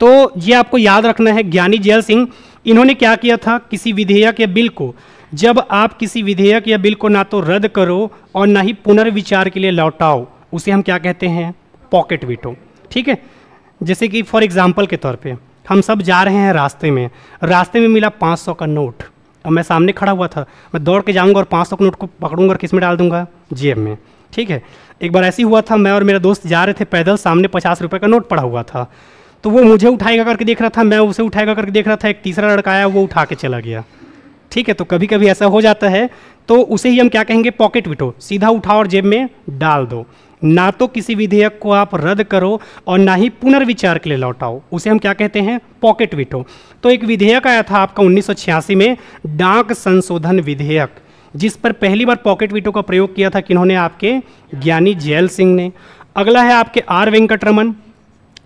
तो ये आपको याद रखना है, ज्ञानी जैल सिंह, इन्होंने क्या किया था? किसी विधेयक या बिल को, जब आप किसी विधेयक या बिल को ना तो रद्द करो और ना ही पुनर्विचार के लिए लौटाओ, उसे हम क्या कहते हैं? पॉकेट वीटो, ठीक है। जैसे कि फॉर एग्जांपल के तौर पे हम सब जा रहे हैं रास्ते में मिला 500 का नोट। अब मैं सामने खड़ा हुआ था, मैं दौड़ के जाऊंगा और 500 के नोट को पकड़ूंगा और किस में डाल दूंगा? जेब में, ठीक है। एक बार ऐसी हुआ था, मैं और मेरा दोस्त जा रहे थे पैदल, सामने 50 रुपये का नोट पड़ा हुआ था, तो वो मुझे उठाएगा करके देख रहा था, मैं उसे उठाएगा करके देख रहा था, एक तीसरा लड़का आया वो उठा के चला गया, ठीक है। तो कभी कभी ऐसा हो जाता है, तो उसे ही हम क्या कहेंगे? Pocket veto. सीधा उठाओ और जेब में डाल दो, ना तो किसी विधेयक को आप रद्द करो और ना ही पुनर्विचार के लिए लौटाओ, उसे हम क्या कहते हैं? Pocket veto. तो एक विधेयक आया था आपका 1986 में, डाक संशोधन विधेयक, जिस पर पहली बार पॉकेट वीटो का प्रयोग किया था किन्होंने? आपके ज्ञानी जैल सिंह ने। अगला है आपके आर वेंकटरमन,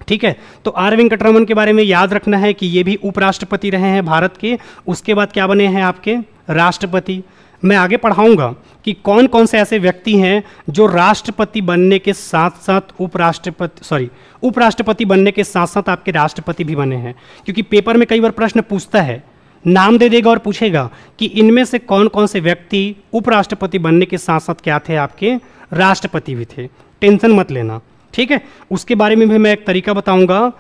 ठीक है। तो आर वेंकटरमन के बारे में याद रखना है कि ये भी उपराष्ट्रपति रहे हैं भारत के। उसके बाद क्या बने हैं? आपके राष्ट्रपति। मैं आगे पढ़ाऊंगा कि कौन कौन से ऐसे व्यक्ति हैं जो राष्ट्रपति बनने के साथ साथ उपराष्ट्रपति बनने के साथ साथ आपके राष्ट्रपति भी बने हैं, क्योंकि पेपर में कई बार प्रश्न पूछता है, नाम दे देगा और पूछेगा कि इनमें से कौन कौन से व्यक्ति उपराष्ट्रपति बनने के साथ साथ क्या थे? आपके राष्ट्रपति भी थे। टेंशन मत लेना, ठीक है। उसके बारे में भी मैं एक तरीका बताऊंगा।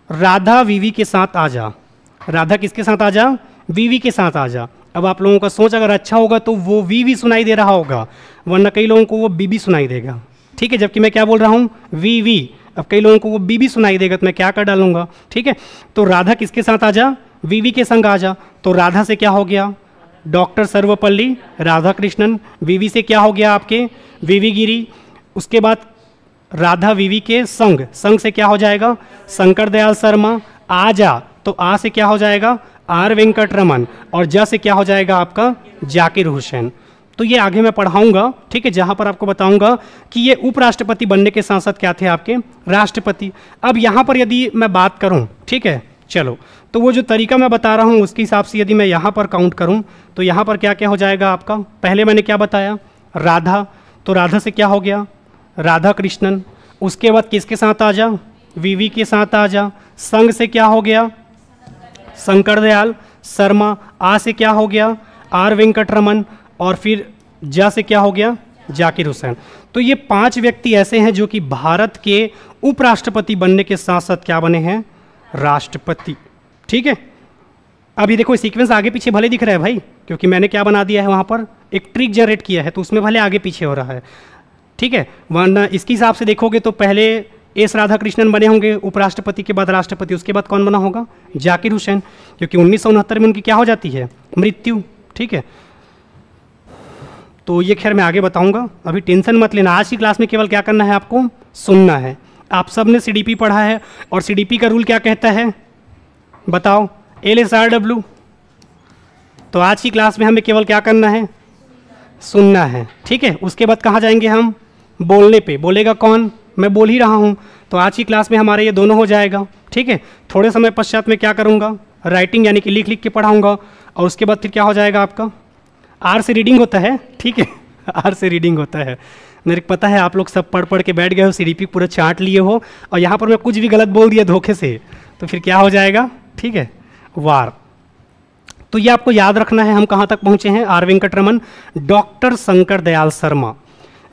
राधा वीवी के साथ आ जा। राधा किसके साथ आ जा? वीवी के साथ आ जा। अब आप लोगों का सोच अगर अच्छा होगा तो वो वीवी सुनाई दे रहा होगा, वरना कई लोगों को वो बीबी सुनाई देगा, ठीक है। जबकि मैं क्या बोल रहा हूँ? वीवी। अब कई लोगों को वो बीबी सुनाई देगा तो मैं क्या कर डालूंगा, ठीक है। तो राधा किसके साथ आ जा? वीवी के संग आ जा। तो राधा से क्या हो गया? डॉक्टर सर्वपल्ली राधाकृष्णन। वीवी से क्या हो गया? आपके वीवी गिरी। उसके बाद राधा वीवी के संग, संग से क्या हो जाएगा? शंकर दयाल शर्मा। आ जा, तो आ से क्या हो जाएगा? आर वेंकटरमन। और जा से क्या हो जाएगा आपका? जाकिर हुसैन। तो ये आगे मैं पढ़ाऊंगा, ठीक है, जहां पर आपको बताऊंगा कि ये उपराष्ट्रपति बनने के साथ साथ क्या थे आपके राष्ट्रपति। अब यहां पर यदि मैं बात करूं, ठीक है, चलो, तो वो जो तरीका मैं बता रहा हूं उसके हिसाब से यदि मैं यहां पर काउंट करूं तो यहां पर क्या क्या हो जाएगा आपका। पहले मैंने क्या बताया, राधा, तो राधा से क्या हो गया, राधा कृष्णन। उसके बाद किसके साथ आ जा, वीवी के साथ आ जा। संघ से क्या हो गया, शंकर दयाल शर्मा। आ से क्या हो गया, आर वेंकटरमन। और फिर जा से क्या हो गया, जाकिर हुसैन। तो ये 5 व्यक्ति ऐसे हैं जो कि भारत के उपराष्ट्रपति बनने के साथ साथ क्या बने हैं, राष्ट्रपति। ठीक है, अभी देखो सीक्वेंस आगे पीछे भले दिख रहा है भाई, क्योंकि मैंने क्या बना दिया है वहाँ पर, एक ट्रिक जनरेट किया है, तो उसमें भले आगे पीछे हो रहा है, ठीक है। वरना इसके हिसाब से देखोगे तो पहले एस राधाकृष्णन बने होंगे उपराष्ट्रपति के बाद राष्ट्रपति, उसके बाद कौन बना होगा, जाकिर हुसैन, क्योंकि 1969 में उनकी क्या हो जाती है, मृत्यु। ठीक है, तो ये खैर मैं आगे बताऊंगा, अभी टेंशन मत लेना। आज की क्लास में केवल क्या करना है, आपको सुनना है। आप सब ने सीडीपी पढ़ा है, और सीडीपी का रूल क्या कहता है बताओ, LSRW। तो आज की क्लास में हमें केवल क्या करना है, सुनना है। ठीक है, उसके बाद कहाँ जाएंगे हम, बोलने पे। बोलेगा कौन, मैं बोल ही रहा हूँ। तो आज की क्लास में हमारे ये दोनों हो जाएगा। ठीक है, थोड़े समय पश्चात में क्या करूँगा, राइटिंग यानी कि लिख लिख के पढ़ाऊँगा, और उसके बाद फिर क्या हो जाएगा आपका, आर से रीडिंग होता है। ठीक है, आर से रीडिंग होता है। मेरे को पता है आप लोग सब पढ़ पढ़ के बैठ गए हो, सीडीपी पूरा चाट लिए हो, और यहाँ पर मैं कुछ भी गलत बोल दिया धोखे से तो फिर क्या हो जाएगा, ठीक है, वार। तो ये आपको याद रखना है। हम कहाँ तक पहुँचे हैं, आर वेंकटरमन, डॉक्टर शंकर दयाल शर्मा।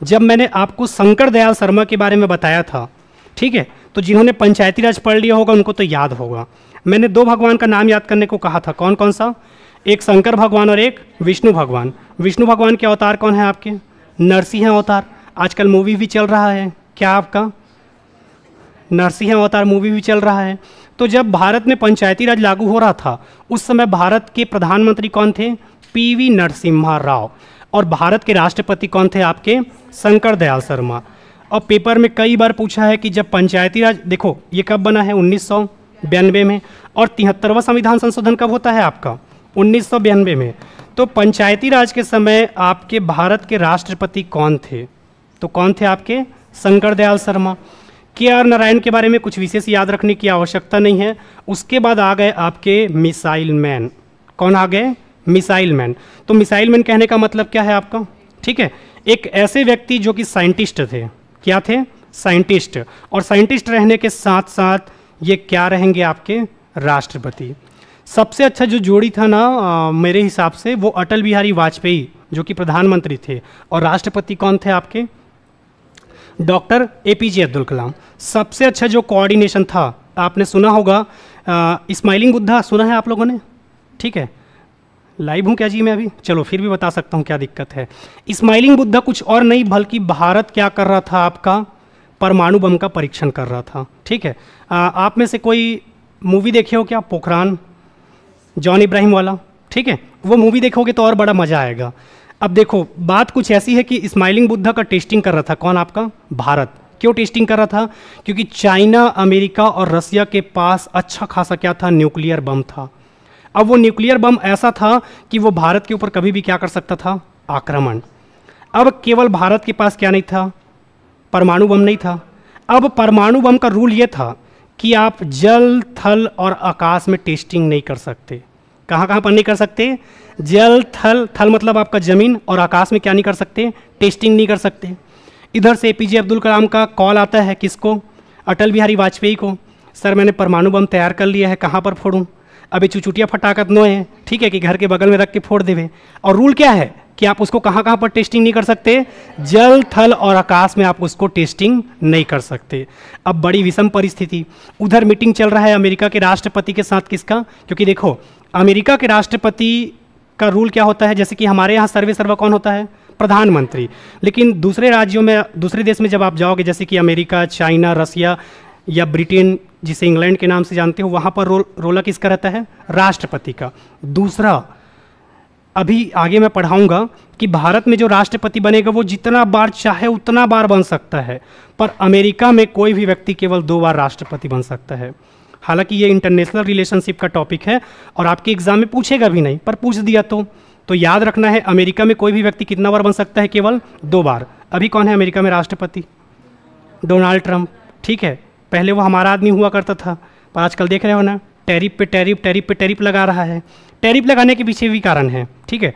जब मैंने आपको शंकर दयाल शर्मा के बारे में बताया था, ठीक है, तो जिन्होंने पंचायती राज पढ़ लिया होगा उनको तो याद होगा। मैंने 2 भगवान का नाम याद करने को कहा था, कौन कौन सा, एक शंकर भगवान और एक विष्णु भगवान। विष्णु भगवान के अवतार कौन है आपके, नरसिंह अवतार। आजकल मूवी भी चल रहा है क्या आपका, नरसिंह अवतार मूवी भी चल रहा है। तो जब भारत में पंचायती राज लागू हो रहा था उस समय भारत के प्रधानमंत्री कौन थे, PV नरसिम्हा राव, और भारत के राष्ट्रपति कौन थे आपके, शंकर दयाल शर्मा। और पेपर में कई बार पूछा है कि जब पंचायती राज, देखो ये कब बना है, 1992 में, और 73वां संविधान संशोधन कब होता है आपका, 1992 में। तो पंचायती राज के समय आपके भारत के राष्ट्रपति कौन थे, तो कौन थे आपके, शंकर दयाल शर्मा। KR नारायण के बारे में कुछ विशेष याद रखने की आवश्यकता नहीं है। उसके बाद आ गए आपके मिसाइल मैन। कौन आ गए, मिसाइल मैन। तो मिसाइल मैन कहने का मतलब क्या है आपका, ठीक है, एक ऐसे व्यक्ति जो कि साइंटिस्ट थे। क्या थे, साइंटिस्ट। और साइंटिस्ट रहने के साथ साथ ये क्या रहेंगे आपके, राष्ट्रपति। सबसे अच्छा जो जोड़ी था ना मेरे हिसाब से, वो अटल बिहारी वाजपेयी जो कि प्रधानमंत्री थे, और राष्ट्रपति कौन थे आपके, डॉक्टर APJ अब्दुल कलाम। सबसे अच्छा जो कोऑर्डिनेशन था, आपने सुना होगा स्माइलिंग बुद्धा, सुना है आप लोगों ने, ठीक है, लाइव हूँ क्या जी मैं अभी, चलो फिर भी बता सकता हूँ क्या दिक्कत है। स्माइलिंग बुद्धा कुछ और नहीं बल्कि भारत क्या कर रहा था आपका, परमाणु बम का परीक्षण कर रहा था। ठीक है, आप में से कोई मूवी देखे हो क्या, पोखरान, जॉन इब्राहिम वाला, ठीक है, वो मूवी देखोगे तो और बड़ा मज़ा आएगा। अब देखो बात कुछ ऐसी है कि स्माइलिंग बुद्धा का टेस्टिंग कर रहा था कौन, आपका भारत। क्यों टेस्टिंग कर रहा था, क्योंकि चाइना, अमेरिका और रसिया के पास अच्छा खासा क्या था, न्यूक्लियर बम था। अब वो न्यूक्लियर बम ऐसा था कि वो भारत के ऊपर कभी भी क्या कर सकता था, आक्रमण। अब केवल भारत के पास क्या नहीं था, परमाणु बम नहीं था। अब परमाणु बम का रूल ये था कि आप जल, थल और आकाश में टेस्टिंग नहीं कर सकते। कहाँ कहाँ पर नहीं कर सकते, जल, थल, थल मतलब आपका ज़मीन, और आकाश में क्या नहीं कर सकते, टेस्टिंग नहीं कर सकते। इधर से APJ अब्दुल कलाम का कॉल आता है, किसको, अटल बिहारी वाजपेयी को, सर मैंने परमाणु बम तैयार कर लिया है, कहाँ पर फोड़ूं। अभी चुचुटिया फटाकत नो है, ठीक है, कि घर के बगल में रख के फोड़ देवे। और रूल क्या है कि आप उसको कहाँ कहाँ पर टेस्टिंग नहीं कर सकते, जल, थल और आकाश में आप उसको टेस्टिंग नहीं कर सकते। अब बड़ी विषम परिस्थिति, उधर मीटिंग चल रहा है अमेरिका के राष्ट्रपति के साथ, किसका, क्योंकि देखो अमेरिका के राष्ट्रपति का रूल क्या होता है, जैसे कि हमारे यहाँ सर्वे सर्वा कौन होता है, प्रधानमंत्री। लेकिन दूसरे राज्यों में, दूसरे देश में जब आप जाओगे, जैसे कि अमेरिका, चाइना, रसिया या ब्रिटेन जिसे इंग्लैंड के नाम से जानते हो, वहाँ पर रोला किसका रहता है, राष्ट्रपति का। दूसरा, अभी आगे मैं पढ़ाऊंगा कि भारत में जो राष्ट्रपति बनेगा वो जितना बार चाहे उतना बार बन सकता है, पर अमेरिका में कोई भी व्यक्ति केवल 2 बार राष्ट्रपति बन सकता है। हालांकि ये इंटरनेशनल रिलेशनशिप का टॉपिक है और आपके एग्जाम में पूछेगा भी नहीं, पर पूछ दिया तो तो याद रखना है, अमेरिका में कोई भी व्यक्ति कितना बार बन सकता है? केवल 2 बार। अभी कौन है अमेरिका में राष्ट्रपति? Donald Trump. ठीक है, पहले वो हमारा आदमी हुआ करता था, पर आजकल देख रहे हो ना, टैरिफ पे टैरिफ, टैरिफ पे टैरिफ लगा रहा है। टैरिफ लगाने के पीछे भी कारण है। ठीक है,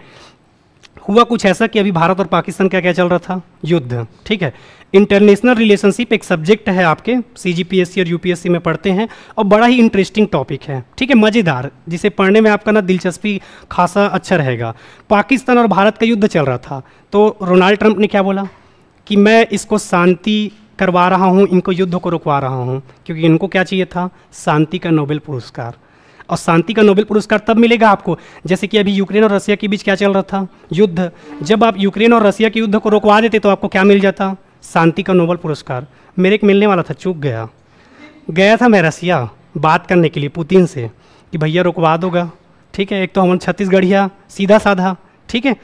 हुआ कुछ ऐसा कि अभी भारत और पाकिस्तान का क्या चल रहा था? युद्ध। ठीक है, इंटरनेशनल रिलेशनशिप एक सब्जेक्ट है, आपके CGPSC और UPSC में पढ़ते हैं, और बड़ा ही इंटरेस्टिंग टॉपिक है। ठीक है, मज़ेदार, जिसे पढ़ने में आपका ना दिलचस्पी खासा अच्छा रहेगा। पाकिस्तान और भारत का युद्ध चल रहा था, तो डोनाल्ड ट्रंप ने क्या बोला कि मैं इसको शांति करवा रहा हूँ, इनको युद्ध को रुकवा रहा हूँ, क्योंकि इनको क्या चाहिए था? शांति का नोबेल पुरस्कार। और शांति का नोबेल पुरस्कार तब मिलेगा आपको, जैसे कि अभी यूक्रेन और रसिया के बीच क्या चल रहा था? युद्ध। जब आप यूक्रेन और रसिया के युद्ध को रुकवा देते तो आपको क्या मिल जाता? शांति का नोबेल पुरस्कार। मेरे एक मिलने वाला था, चूक गया था मैं रसिया बात करने के लिए पुतिन से कि भैया रुकवा दोगा। ठीक है, एक तो हम छत्तीसगढ़िया सीधा साधा। ठीक है,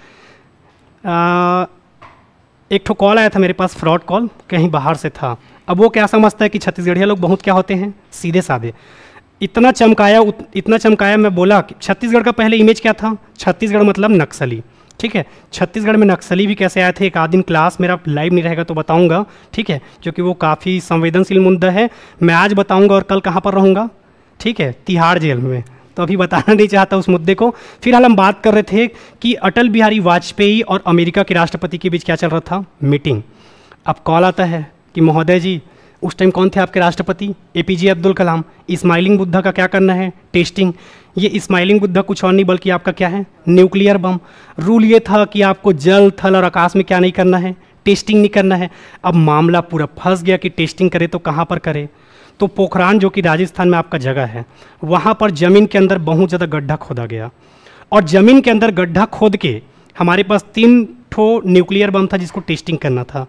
एक ठो कॉल आया था मेरे पास, फ्रॉड कॉल, कहीं बाहर से था। अब वो क्या समझता है कि छत्तीसगढ़िया लोग बहुत क्या होते हैं? सीधे साधे। इतना चमकाया, मैं बोला कि छत्तीसगढ़ का पहले इमेज क्या था? छत्तीसगढ़ मतलब नक्सली। ठीक है, छत्तीसगढ़ में नक्सली भी कैसे आए थे, एक आध दिन क्लास मेरा लाइव नहीं रहेगा तो बताऊंगा। ठीक है, क्योंकि वो काफ़ी संवेदनशील मुद्दा है, मैं आज बताऊंगा। और कल कहाँ पर रहूँगा? ठीक है, तिहाड़ जेल में, तो अभी बताना नहीं चाहता उस मुद्दे को। फिलहाल हम बात कर रहे थे कि अटल बिहारी वाजपेयी और अमेरिका के राष्ट्रपति के बीच क्या चल रहा था? मीटिंग। अब कॉल आता है कि महोदय जी, उस टाइम कौन थे आपके राष्ट्रपति? APJ अब्दुल कलाम। स्माइलिंग बुद्धा का क्या करना है? टेस्टिंग। ये स्माइलिंग बुद्धा कुछ और नहीं बल्कि आपका क्या है? Nuclear bomb. रूल ये था कि आपको जल, थल और आकाश में क्या नहीं करना है? टेस्टिंग नहीं करना है। अब मामला पूरा फंस गया कि टेस्टिंग करे तो कहाँ पर करे? तो पोखरान, जो कि राजस्थान में आपका जगह है, वहाँ पर ज़मीन के अंदर बहुत ज़्यादा गड्ढा खोदा गया, और ज़मीन के अंदर गड्ढा खोद के हमारे पास 3 ठो न्यूक्लियर बम था जिसको टेस्टिंग करना था।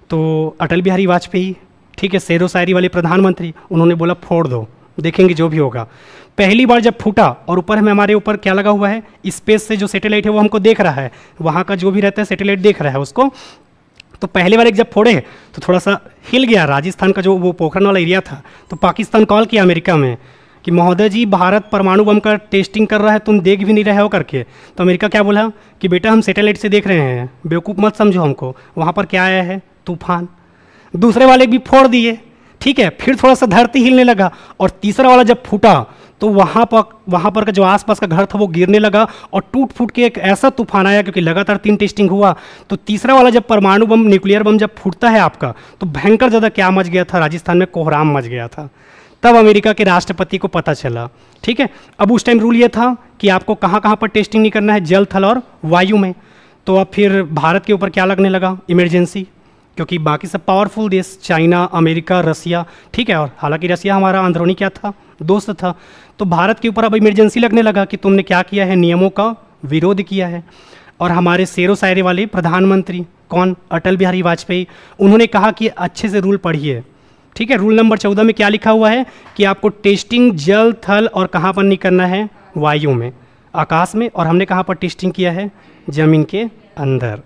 तो अटल बिहारी वाजपेयी, ठीक है, शेरो शायरी वाले प्रधानमंत्री, उन्होंने बोला फोड़ दो, देखेंगे जो भी होगा। पहली बार जब फूटा, और ऊपर में हमारे ऊपर क्या लगा हुआ है? स्पेस से जो सैटेलाइट है वो हमको देख रहा है, वहाँ का जो भी रहता है सैटेलाइट देख रहा है उसको। तो पहले बार एक जब फोड़े तो थोड़ा सा हिल गया राजस्थान का जो वो पोखरण वाला एरिया था। तो पाकिस्तान कॉल किया अमेरिका में कि महोदय जी, भारत परमाणु बम का टेस्टिंग कर रहा है, तुम देख भी नहीं रहे हो करके। तो अमेरिका क्या बोला कि बेटा हम सैटेलाइट से देख रहे हैं, बेवकूफ़ मत समझो हमको। वहाँ पर क्या आया है? तूफान। दूसरे वाले भी फोड़ दिए। ठीक है, फिर थोड़ा सा धरती हिलने लगा, और तीसरा वाला जब फूटा तो वहाँ पर का जो आसपास का घर था वो गिरने लगा, और टूट फूट के एक ऐसा तूफान आया, क्योंकि लगातार 3 टेस्टिंग हुआ। तो तीसरा वाला जब परमाणु बम, न्यूक्लियर बम जब फूटता है आपका, तो भयंकर ज़्यादा क्या मच गया था? राजस्थान में कोहराम मच गया था। तब अमेरिका के राष्ट्रपति को पता चला। ठीक है, अब उस टाइम रूल ये था कि आपको कहाँ कहाँ पर टेस्टिंग नहीं करना है? जल, थल और वायु में। तो अब फिर भारत के ऊपर क्या लगने लगा? इमरजेंसी, क्योंकि बाकी सब पावरफुल देश, चाइना, अमेरिका, रसिया, ठीक है, और हालांकि रसिया हमारा अंदरूनी क्या था? दोस्त था। तो भारत के ऊपर अब इमरजेंसी लगने लगा कि तुमने क्या किया है? नियमों का विरोध किया है। और हमारे शेरो शायरी वाले प्रधानमंत्री कौन? अटल बिहारी वाजपेयी, उन्होंने कहा कि अच्छे से रूल पढ़िए। ठीक है, रूल नंबर 14 में क्या लिखा हुआ है कि आपको टेस्टिंग जल, थल और कहाँ पर नहीं करना है? वायु में, आकाश में। और हमने कहाँ पर टेस्टिंग किया है? ज़मीन के अंदर।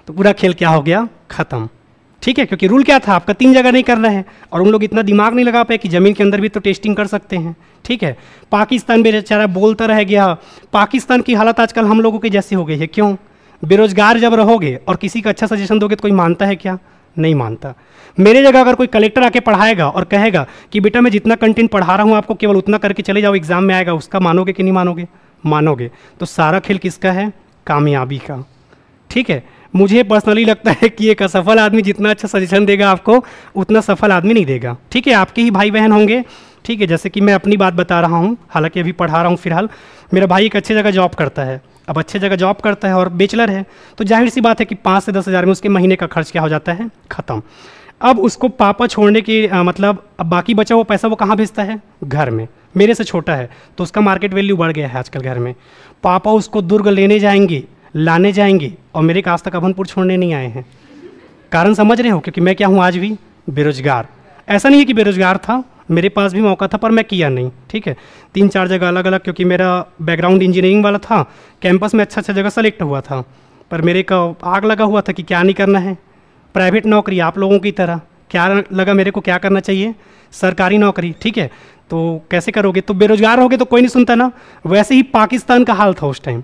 तो पूरा खेल क्या हो गया? ख़त्म। ठीक है, क्योंकि रूल क्या था आपका? 3 जगह नहीं करना है, और उन लोग इतना दिमाग नहीं लगा पाए कि ज़मीन के अंदर भी तो टेस्टिंग कर सकते हैं। ठीक है, पाकिस्तान बेचारा बोलता रह गया। पाकिस्तान की हालत आजकल हम लोगों की जैसी हो गई है। क्यों? बेरोजगार जब रहोगे और किसी का अच्छा सजेशन दोगे तो कोई मानता है क्या? नहीं मानता। मेरे जगह अगर कोई कलेक्टर आके पढ़ाएगा और कहेगा कि बेटा मैं जितना कंटेंट पढ़ा रहा हूँ आपको केवल उतना करके चले जाओ, एग्जाम में आएगा, उसका मानोगे कि नहीं मानोगे? मानोगे। तो सारा खेल किसका है? कामयाबी का। ठीक है, मुझे पर्सनली लगता है कि एक असफल आदमी जितना अच्छा सजेशन देगा आपको, उतना सफल आदमी नहीं देगा। ठीक है, आपके ही भाई बहन होंगे। ठीक है, जैसे कि मैं अपनी बात बता रहा हूँ, हालांकि अभी पढ़ा रहा हूँ फिलहाल। मेरा भाई एक अच्छी जगह जॉब करता है। अब अच्छे जगह जॉब करता है और बैचलर है, तो जाहिर सी बात है कि 5 से 10 हज़ार में उसके महीने का खर्च क्या हो जाता है? ख़त्म। अब उसको पापा छोड़ने की मतलब अब बाकी बचा हुआ पैसा वो कहाँ भेजता है? घर में। मेरे से छोटा है तो उसका मार्केट वैल्यू बढ़ गया है आजकल घर में। पापा उसको दुर्ग लेने जाएंगे, लाने जाएंगे, और मेरे आज तक अभनपुर छोड़ने नहीं आए हैं। कारण समझ रहे हो? क्योंकि मैं क्या हूँ आज भी? बेरोजगार। ऐसा नहीं है कि बेरोजगार था, मेरे पास भी मौका था पर मैं किया नहीं। ठीक है, 3-4 जगह अलग अलग, क्योंकि मेरा बैकग्राउंड इंजीनियरिंग वाला था, कैंपस में अच्छा जगह सेलेक्ट हुआ था, पर मेरे का आग लगा हुआ था कि क्या नहीं करना है? प्राइवेट नौकरी, आप लोगों की तरह। क्या लगा मेरे को क्या करना चाहिए? सरकारी नौकरी। ठीक है, तो कैसे करोगे? तो बेरोजगार होगे तो कोई नहीं सुनता ना। वैसे ही पाकिस्तान का हाल था उस टाइम।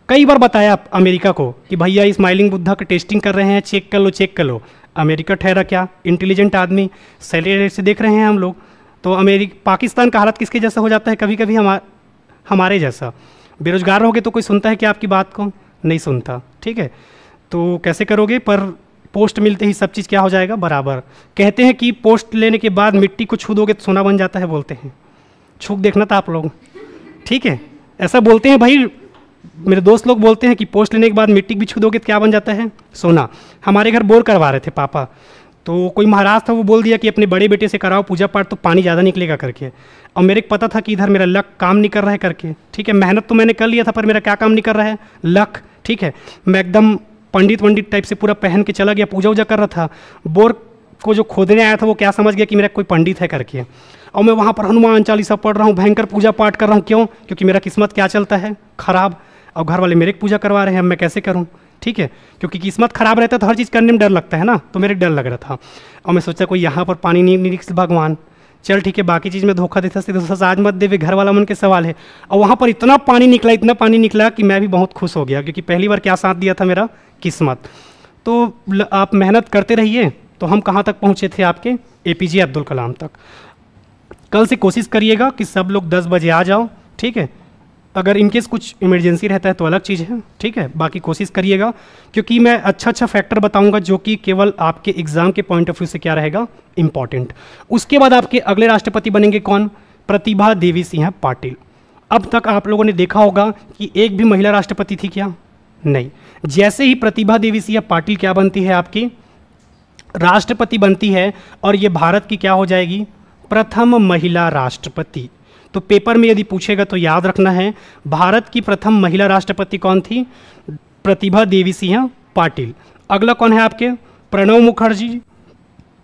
कई बार बताया अमेरिका को कि भैया स्माइलिंग बुद्धा का टेस्टिंग कर रहे हैं, चेक कर लो चेक कर लो। अमेरिका ठहरा क्या, इंटेलिजेंट आदमी, सैलरी रेट से देख रहे हैं हम लोग। तो पाकिस्तान का हालत किसके जैसा हो जाता है कभी कभी, हमारे जैसा। बेरोजगार रहोगे तो कोई सुनता है कि आपकी बात को, नहीं सुनता, ठीक है। तो कैसे करोगे, पर पोस्ट मिलते ही सब चीज़ क्या हो जाएगा, बराबर। कहते हैं कि पोस्ट लेने के बाद मिट्टी को छू दोगे तो सोना बन जाता है, बोलते हैं। छू देखना था आप लोग, ठीक है, ऐसा बोलते हैं भाई। मेरे दोस्त लोग बोलते हैं कि पोस्ट लेने के बाद मिट्टी भी छू दोगे तो क्या बन जाता है, सोना। हमारे घर बोर करवा रहे थे पापा, तो कोई महाराज था, वो बोल दिया कि अपने बड़े बेटे से कराओ पूजा पाठ तो पानी ज़्यादा निकलेगा करके। और मेरे को पता था कि इधर मेरा लक काम नहीं कर रहा है करके, ठीक है। मेहनत तो मैंने कर लिया था, पर मेरा क्या काम नहीं कर रहा है, लक, ठीक है। मैं एकदम पंडित टाइप से पूरा पहन के चला गया, पूजा वूजा कर रहा था। बोर को जो खोदने आया था वो क्या समझ गया कि मेरा कोई पंडित है करके। और मैं वहाँ पर हनुमान चालीसा पढ़ रहा हूँ, भयंकर पूजा पाठ कर रहा हूँ। क्यों? क्योंकि मेरा किस्मत क्या चलता है, खराब। और घर वाले मेरे पूजा करवा रहे हैं, अब मैं कैसे करूँ, ठीक है। क्योंकि किस्मत खराब रहता है तो हर चीज़ करने में डर लगता है ना, तो मेरे डर लग रहा था। और मैं सोचा कोई यहाँ पर पानी नहीं निकल, भगवान चल ठीक है, बाकी चीज़ में धोखा देता तो सजाज मत देवे, घर वाला मन के सवाल है। और वहाँ पर इतना पानी निकला कि मैं भी बहुत खुश हो गया, क्योंकि पहली बार क्या साथ दिया था, मेरा किस्मत। तो आप मेहनत करते रहिए। तो हम कहाँ तक पहुँचे थे, आपके APJ अब्दुल कलाम तक। कल से कोशिश करिएगा कि सब लोग 10 बजे आ जाओ, ठीक है। अगर इनकेस कुछ इमरजेंसी रहता है तो अलग चीज़ है, ठीक है। बाकी कोशिश करिएगा, क्योंकि मैं अच्छा फैक्टर बताऊंगा जो कि केवल आपके एग्जाम के पॉइंट ऑफ व्यू से क्या रहेगा, इंपॉर्टेंट। उसके बाद आपके अगले राष्ट्रपति बनेंगे कौन, प्रतिभा देवी सिंह पाटिल। अब तक आप लोगों ने देखा होगा कि एक भी महिला राष्ट्रपति थी क्या, नहीं। जैसे ही प्रतिभा देवी सिंह पाटिल क्या बनती है, आपकी राष्ट्रपति बनती है, और ये भारत की क्या हो जाएगी, प्रथम महिला राष्ट्रपति। तो पेपर में यदि पूछेगा तो याद रखना है, भारत की प्रथम महिला राष्ट्रपति कौन थी, प्रतिभा देवी सिंह पाटिल। अगला कौन है आपके, प्रणब मुखर्जी।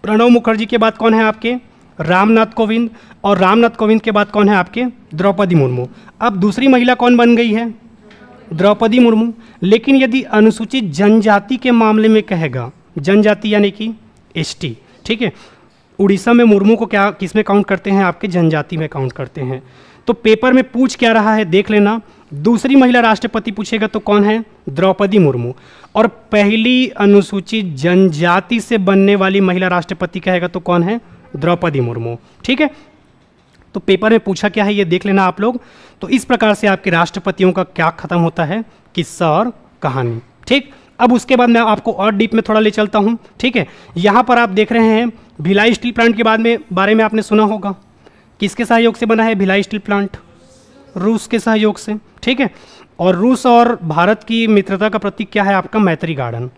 प्रणब मुखर्जी के बाद कौन है आपके, रामनाथ कोविंद। और रामनाथ कोविंद के बाद कौन है आपके, द्रौपदी मुर्मू। अब दूसरी महिला कौन बन गई है, द्रौपदी मुर्मू। लेकिन यदि अनुसूचित जनजाति के मामले में कहेगा, जनजाति यानी कि ST, ठीक है। उड़ीसा में मुर्मू को क्या किस में काउंट करते हैं, आपके जनजाति में काउंट करते हैं। तो पेपर में पूछ क्या रहा है, देख लेना। दूसरी महिला राष्ट्रपति पूछेगा तो कौन है, द्रौपदी मुर्मू। और पहली अनुसूचित जनजाति से बनने वाली महिला राष्ट्रपति कहेगा तो कौन है, द्रौपदी मुर्मू, ठीक है। तो पेपर में पूछा क्या है ये देख लेना आप लोग। तो इस प्रकार से आपके राष्ट्रपतियों का क्या खत्म होता है, किस्सा और कहानी, ठीक। अब उसके बाद मैं आपको और डीप में थोड़ा ले चलता हूँ, ठीक है। यहाँ पर आप देख रहे हैं भिलाई स्टील प्लांट के बारे में आपने सुना होगा। किसके सहयोग से बना है भिलाई स्टील प्लांट, रूस के सहयोग से, ठीक है। और रूस और भारत की मित्रता का प्रतीक क्या है आपका, मैत्री गार्डन।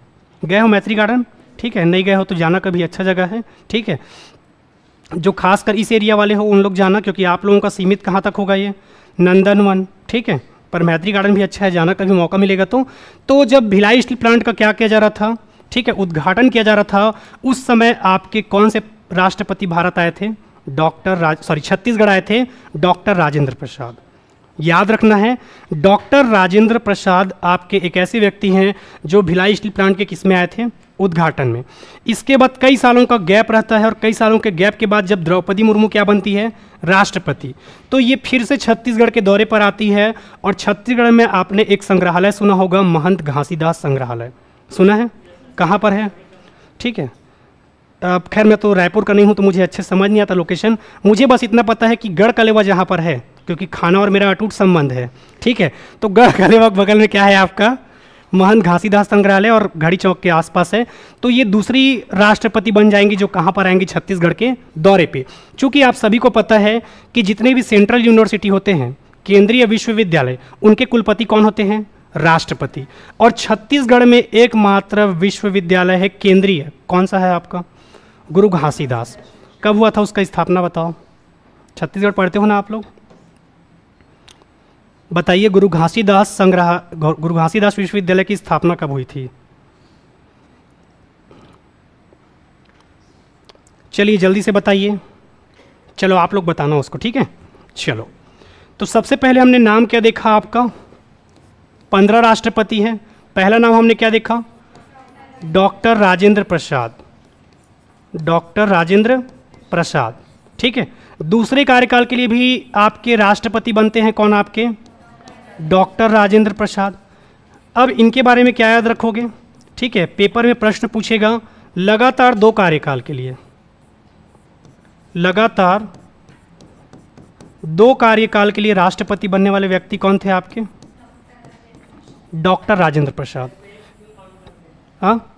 गए हो मैत्री गार्डन, ठीक है। नहीं गए हो तो जाना, कभी अच्छा जगह है, ठीक है। जो खासकर इस एरिया वाले हो उन लोग जाना, क्योंकि आप लोगों का सीमित कहाँ तक होगा, ये नंदनवन, ठीक है। पर मैत्री गार्डन भी अच्छा है, जाना कभी मौका मिलेगा तो जब भिलाई स्टील प्लांट का क्या किया जा रहा था, ठीक है, उद्घाटन किया जा रहा था, उस समय आपके कौन से राष्ट्रपति भारत आए थे, छत्तीसगढ़ आए थे, डॉक्टर राजेंद्र प्रसाद। याद रखना है, डॉक्टर राजेंद्र प्रसाद आपके एक ऐसे व्यक्ति हैं जो भिलाई स्टील प्लांट के किस में आए थे, उद्घाटन में। इसके बाद कई सालों का गैप रहता है, और कई सालों के गैप के बाद जब द्रौपदी मुर्मू क्या बनती है, राष्ट्रपति, तो ये फिर से छत्तीसगढ़ के दौरे पर आती है। और छत्तीसगढ़ में आपने एक संग्रहालय सुना होगा, महंत घासीदास संग्रहालय, सुना है, कहाँ पर है, ठीक है। अब खैर मैं तो रायपुर का नहीं हूँ तो मुझे अच्छे समझ नहीं आता लोकेशन, मुझे बस इतना पता है कि गढ़ कलेवा जहाँ पर है, क्योंकि खाना और मेरा अटूट संबंध है, ठीक है। तो गढ़ कलेवा के बगल में क्या है आपका, महंत घासीदास संग्रहालय, और घड़ी चौक के आसपास है। तो ये दूसरी राष्ट्रपति बन जाएंगी जो कहाँ पर आएंगी, छत्तीसगढ़ के दौरे पे। चूँकि आप सभी को पता है कि जितने भी सेंट्रल यूनिवर्सिटी होते हैं, केंद्रीय विश्वविद्यालय, उनके कुलपति कौन होते हैं, राष्ट्रपति। और छत्तीसगढ़ में एकमात्र विश्वविद्यालय है केंद्रीय, कौन सा है आपका, गुरु घासीदास। कब हुआ था उसका स्थापना, बताओ, छत्तीसगढ़ पढ़ते हो ना आप लोग, बताइए। गुरु घासीदास विश्वविद्यालय की स्थापना कब हुई थी, चलिए जल्दी से बताइए। चलो आप लोग बताना उसको, ठीक है। चलो तो सबसे पहले हमने नाम क्या देखा आपका, 15 राष्ट्रपति हैं। पहला नाम हमने क्या देखा, डॉक्टर राजेंद्र प्रसाद, डॉक्टर राजेंद्र प्रसाद, ठीक है। दूसरे कार्यकाल के लिए भी आपके राष्ट्रपति बनते हैं कौन, आपके डॉक्टर राजेंद्र प्रसाद। अब इनके बारे में क्या याद रखोगे, ठीक है, पेपर में प्रश्न पूछेगा लगातार 2 कार्यकाल के लिए, लगातार 2 कार्यकाल के लिए राष्ट्रपति बनने वाले व्यक्ति कौन थे आपके? डॉक्टर राजेंद्र प्रसाद। हाँ,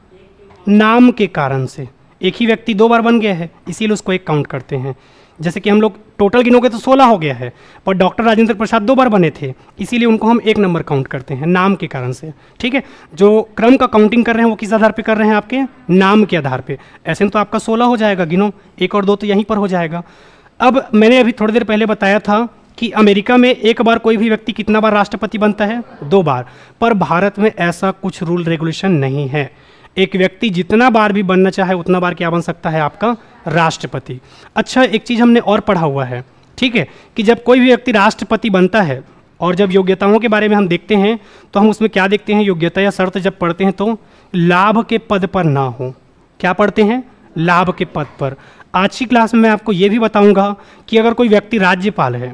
नाम के कारण से एक ही व्यक्ति 2 बार बन गया है, इसीलिए उसको एक काउंट करते हैं। जैसे कि हम लोग टोटल गिनोगे तो 16 हो गया है, पर डॉक्टर राजेंद्र प्रसाद 2 बार बने थे, इसीलिए उनको हम 1 नंबर काउंट करते हैं नाम के कारण से। ठीक है, जो क्रम का काउंटिंग कर रहे हैं वो किस आधार पे कर रहे हैं? आपके नाम के आधार पे। ऐसे में तो आपका 16 हो जाएगा, गिनो 1 और 2 तो यहीं पर हो जाएगा। अब मैंने अभी थोड़ी देर पहले बताया था कि अमेरिका में एक बार कोई भी व्यक्ति कितना बार राष्ट्रपति बनता है? 2 बार। पर भारत में ऐसा कुछ रूल रेगुलेशन नहीं है, एक व्यक्ति जितना बार भी बनना चाहे उतना बार क्या बन सकता है? आपका राष्ट्रपति। अच्छा, एक चीज़ हमने और पढ़ा हुआ है, ठीक है, कि जब कोई भी व्यक्ति राष्ट्रपति बनता है और जब योग्यताओं के बारे में हम देखते हैं तो हम उसमें क्या देखते हैं? योग्यता या शर्त जब पढ़ते हैं तो लाभ के पद पर ना हो। क्या पढ़ते हैं? लाभ के पद पर। आज की क्लास में मैं आपको ये भी बताऊंगा कि अगर कोई व्यक्ति राज्यपाल है,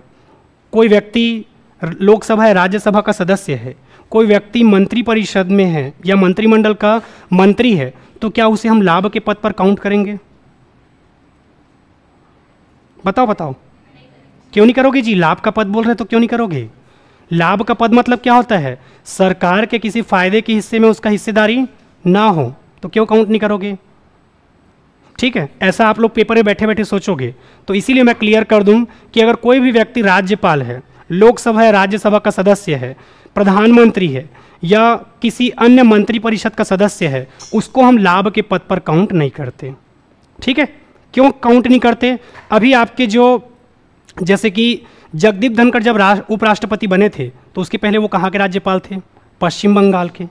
कोई व्यक्ति लोकसभा या राज्यसभा का सदस्य है, कोई व्यक्ति मंत्री परिषद में है या मंत्रिमंडल का मंत्री है, तो क्या उसे हम लाभ के पद पर काउंट करेंगे? बताओ बताओ, क्यों नहीं करोगे जी? लाभ का पद बोल रहे तो क्यों नहीं करोगे? लाभ का पद मतलब क्या होता है? सरकार के किसी फायदे के हिस्से में उसका हिस्सेदारी ना हो, तो क्यों काउंट नहीं करोगे? ठीक है, ऐसा आप लोग पेपर में बैठे बैठे सोचोगे, तो इसीलिए मैं क्लियर कर दूं कि अगर कोई भी व्यक्ति राज्यपाल है, लोकसभा या राज्यसभा का सदस्य है, प्रधानमंत्री है या किसी अन्य मंत्री परिषद का सदस्य है, उसको हम लाभ के पद पर काउंट नहीं करते। ठीक है, क्यों काउंट नहीं करते? अभी आपके जो जैसे कि जगदीप धनखड़ जब उपराष्ट्रपति बने थे तो उसके पहले वो कहाँ के राज्यपाल थे? पश्चिम बंगाल के।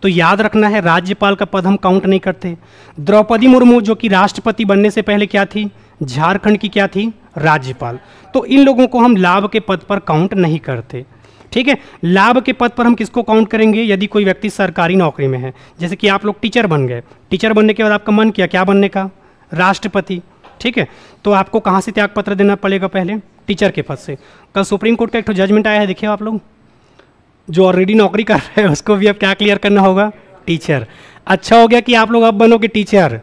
तो याद रखना है, राज्यपाल का पद हम काउंट नहीं करते। द्रौपदी मुर्मू जो कि राष्ट्रपति बनने से पहले क्या थी? झारखंड की क्या थी? राज्यपाल। तो इन लोगों को हम लाभ के पद पर काउंट नहीं करते। ठीक है, लाभ के पद पर हम किसको काउंट करेंगे? यदि कोई व्यक्ति सरकारी नौकरी में है, जैसे कि आप लोग टीचर बन गए, टीचर बनने के बाद आपका मन किया क्या बनने का? राष्ट्रपति। ठीक है, तो आपको कहाँ से त्यागपत्र देना पड़ेगा? पहले टीचर के पद से। कल सुप्रीम कोर्ट का एक जजमेंट आया है, देखिए आप लोग, जो ऑलरेडी नौकरी कर रहे हैं उसको भी अब क्या क्लियर करना होगा? टीचर। अच्छा हो गया कि आप लोग अब बनोगे टीचर।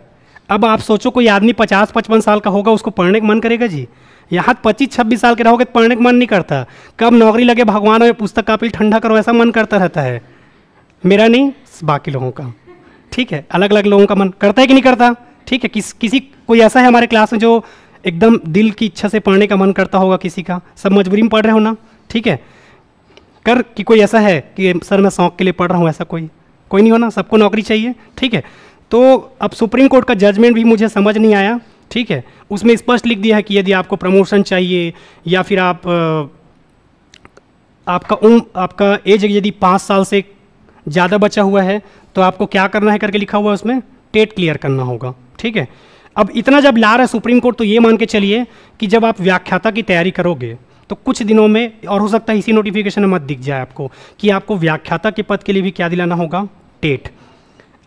अब आप सोचो कोई आदमी 50-55 साल का होगा, उसको पढ़ने का मन करेगा जी? यहाँ 25-26 साल के रहोगे तो पढ़ने का मन नहीं करता। कब नौकरी लगे भगवान और पुस्तक कापी ठंडा करो, ऐसा मन करता रहता है। मेरा नहीं, बाकी लोगों का। ठीक है, अलग अलग लोगों का मन करता है कि नहीं करता? ठीक है, किसी कोई ऐसा है हमारे क्लास में जो एकदम दिल की इच्छा से पढ़ने का मन करता होगा? किसी का? सब मजबूरी में पढ़ रहे हो ना? ठीक है, कर कि कोई ऐसा है कि सर मैं शौक के लिए पढ़ रहा हूँ, ऐसा कोई नहीं हो ना? सबको नौकरी चाहिए। ठीक है, तो अब सुप्रीम कोर्ट का जजमेंट भी मुझे समझ नहीं आया। ठीक है, उसमें स्पष्ट लिख दिया है कि यदि आपको प्रमोशन चाहिए या फिर आपका एज यदि 5 साल से ज़्यादा बचा हुआ है तो आपको क्या करना है करके लिखा हुआ है उसमें? टेट क्लियर करना होगा। ठीक है, अब इतना जब ला रहा है सुप्रीम कोर्ट तो ये मान के चलिए कि जब आप व्याख्याता की तैयारी करोगे तो कुछ दिनों में, और हो सकता है इसी नोटिफिकेशन में मत दिख जाए आपको, कि आपको व्याख्याता के पद के लिए भी क्या दिलाना होगा? टेट।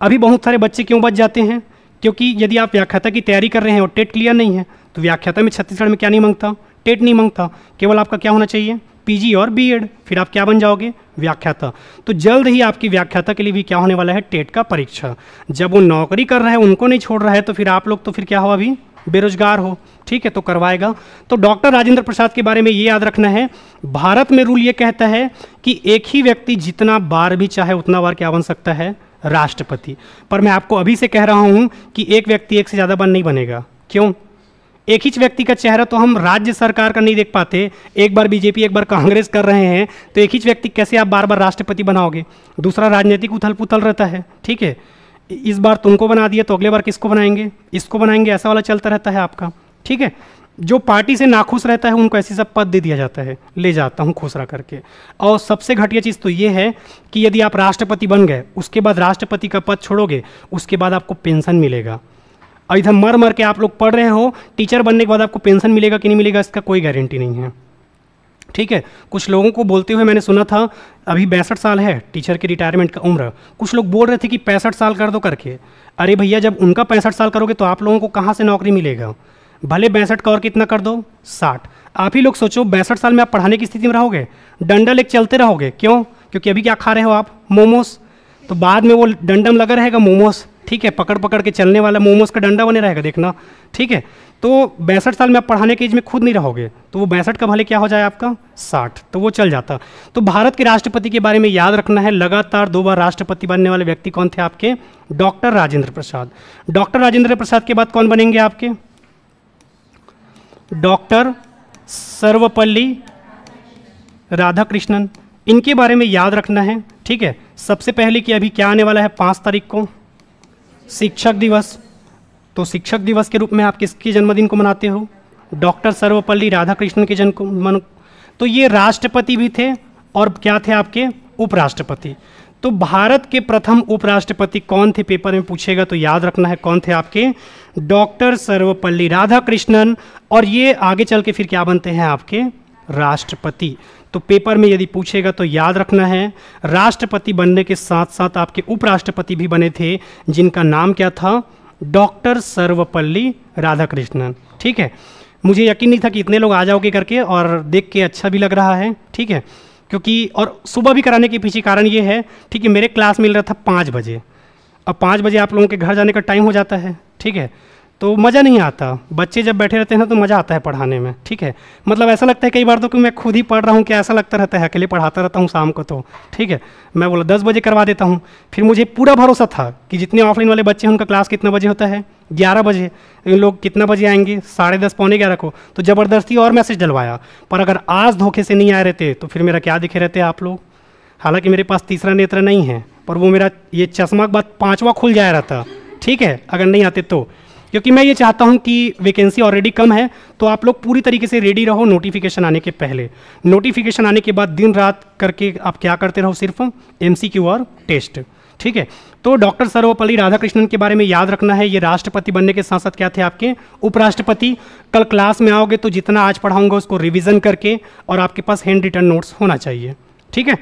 अभी बहुत सारे बच्चे क्यों बच जाते हैं? क्योंकि यदि आप व्याख्याता की तैयारी कर रहे हैं और टेट क्लियर नहीं है तो व्याख्याता में छत्तीसगढ़ में क्या नहीं मांगता? टेट नहीं मांगता। केवल आपका क्या होना चाहिए? पीजी और बीएड। फिर आप क्या बन जाओगे? व्याख्याता। तो जल्द ही आपकी व्याख्याता के लिए भी क्या होने वाला है? टेट का परीक्षा। जब वो नौकरी कर रहा है, उनको नहीं छोड़ रहा है, तो फिर आप लोग तो फिर क्या हो? अभी बेरोजगार हो। ठीक है, तो करवाएगा। तो डॉक्टर राजेंद्र प्रसाद के बारे में ये याद रखना है, भारत में रूल ये कहता है कि एक ही व्यक्ति जितना बार भी चाहे उतना बार क्या बन सकता है? राष्ट्रपति। पर मैं आपको अभी से कह रहा हूं कि एक व्यक्ति एक से ज़्यादा बार नहीं बनेगा। क्यों? एक ही व्यक्ति का चेहरा तो हम राज्य सरकार का नहीं देख पाते। एक बार बीजेपी एक बार कांग्रेस कर रहे हैं, तो एक ही व्यक्ति कैसे आप बार बार राष्ट्रपति बनाओगे? दूसरा, राजनीतिक उथल पुथल रहता है। ठीक है, इस बार तुमको बना दिया तो अगले बार किसको बनाएंगे? इसको बनाएंगे, ऐसा वाला चलता रहता है आपका। ठीक है, जो पार्टी से नाखुश रहता है उनको ऐसी सब पद दे दिया जाता है, ले जाता हूँ खुश रह करके। और सबसे घटिया चीज़ तो ये है कि यदि आप राष्ट्रपति बन गए, उसके बाद राष्ट्रपति का पद छोड़ोगे, उसके बाद आपको पेंशन मिलेगा। और इधर मर मर के आप लोग पढ़ रहे हो, टीचर बनने के बाद आपको पेंशन मिलेगा कि नहीं मिलेगा इसका कोई गारंटी नहीं है। ठीक है, कुछ लोगों को बोलते हुए मैंने सुना था, अभी 62 साल है टीचर की रिटायरमेंट का उम्र, कुछ लोग बोल रहे थे कि 65 साल कर दो करके। अरे भैया, जब उनका 65 साल करोगे तो आप लोगों को कहाँ से नौकरी मिलेगा? भले 62 का और कितना कर दो? 60। आप ही लोग सोचो, 62 साल में आप पढ़ाने की स्थिति में रहोगे? डंडा लेके चलते रहोगे। क्यों? क्योंकि अभी क्या खा रहे हो आप? मोमोस। तो बाद में वो डंडम लगा रहेगा मोमोस, ठीक है, पकड़ पकड़ के चलने वाला मोमोस का डंडा बने रहेगा, देखना, ठीक है। तो 62 साल में आप पढ़ाने के एज में खुद नहीं रहोगे, तो वो 62 का भले क्या हो जाए आपका 60, तो वो चल जाता। तो भारत के राष्ट्रपति के बारे में याद रखना है, लगातार 2 बार राष्ट्रपति बनने वाले व्यक्ति कौन थे आपके? डॉक्टर राजेंद्र प्रसाद। डॉक्टर राजेंद्र प्रसाद के बाद कौन बनेंगे आपके? डॉक्टर सर्वपल्ली राधाकृष्णन। इनके बारे में याद रखना है, ठीक है। सबसे पहले कि अभी क्या आने वाला है 5 तारीख को शिक्षक दिवस, तो शिक्षक दिवस के रूप में आप किसके जन्मदिन को मनाते हो? डॉक्टर सर्वपल्ली राधाकृष्णन के जन्म को तो ये राष्ट्रपति भी थे और क्या थे आपके? उपराष्ट्रपति। तो भारत के प्रथम उपराष्ट्रपति कौन थे? पेपर में पूछेगा तो याद रखना है कौन थे आपके? डॉक्टर सर्वपल्ली राधाकृष्णन। और ये आगे चल के फिर क्या बनते हैं आपके? राष्ट्रपति। तो पेपर में यदि पूछेगा तो याद रखना है राष्ट्रपति बनने के साथ साथ आपके उपराष्ट्रपति भी बने थे, जिनका नाम क्या था? डॉक्टर सर्वपल्ली राधाकृष्णन, ठीक है। मुझे यकीन नहीं था कि इतने लोग आ जाओगे करके, और देख के अच्छा भी लग रहा है, ठीक है, क्योंकि और सुबह भी कराने के पीछे कारण ये है, ठीक है, मेरे क्लास मिल रहा था 5 बजे, अब 5 बजे आप लोगों के घर जाने का टाइम हो जाता है, ठीक है, तो मज़ा नहीं आता। बच्चे जब बैठे रहते हैं ना तो मज़ा आता है पढ़ाने में, ठीक है। मतलब ऐसा लगता है कई बार तो कि मैं खुद ही पढ़ रहा हूँ, क्या ऐसा लगता रहता है, अकेले पढ़ाता रहता हूँ शाम को, तो ठीक है, मैं बोला 10 बजे करवा देता हूँ। फिर मुझे पूरा भरोसा था कि जितने ऑफलाइन वाले बच्चे हैं उनका क्लास कितना बजे होता है? 11 बजे। इन लोग कितना बजे आएंगे? 10:30 पौने 11 को। तो ज़बरदस्ती और मैसेज डलवाया, पर अगर आज धोखे से नहीं आए रहते तो फिर मेरा क्या दिखे रहते आप लोग। हालांकि मेरे पास तीसरा नेत्र नहीं है, पर वो मेरा ये चश्मा के बाद 5वां खुल जाया रहता, ठीक है, अगर नहीं आते तो। क्योंकि मैं ये चाहता हूं कि वैकेंसी ऑलरेडी कम है, तो आप लोग पूरी तरीके से रेडी रहो नोटिफिकेशन आने के पहले। नोटिफिकेशन आने के बाद दिन रात करके आप क्या करते रहो? सिर्फ MCQ और टेस्ट, ठीक है। तो डॉक्टर सर्वपल्ली राधाकृष्णन के बारे में याद रखना है, ये राष्ट्रपति बनने के साथ साथ क्या थे आपके? उपराष्ट्रपति। कल क्लास में आओगे तो जितना आज पढ़ाऊंगा उसको रिविज़न करके, और आपके पास हैंड रिटन नोट्स होना चाहिए, ठीक है।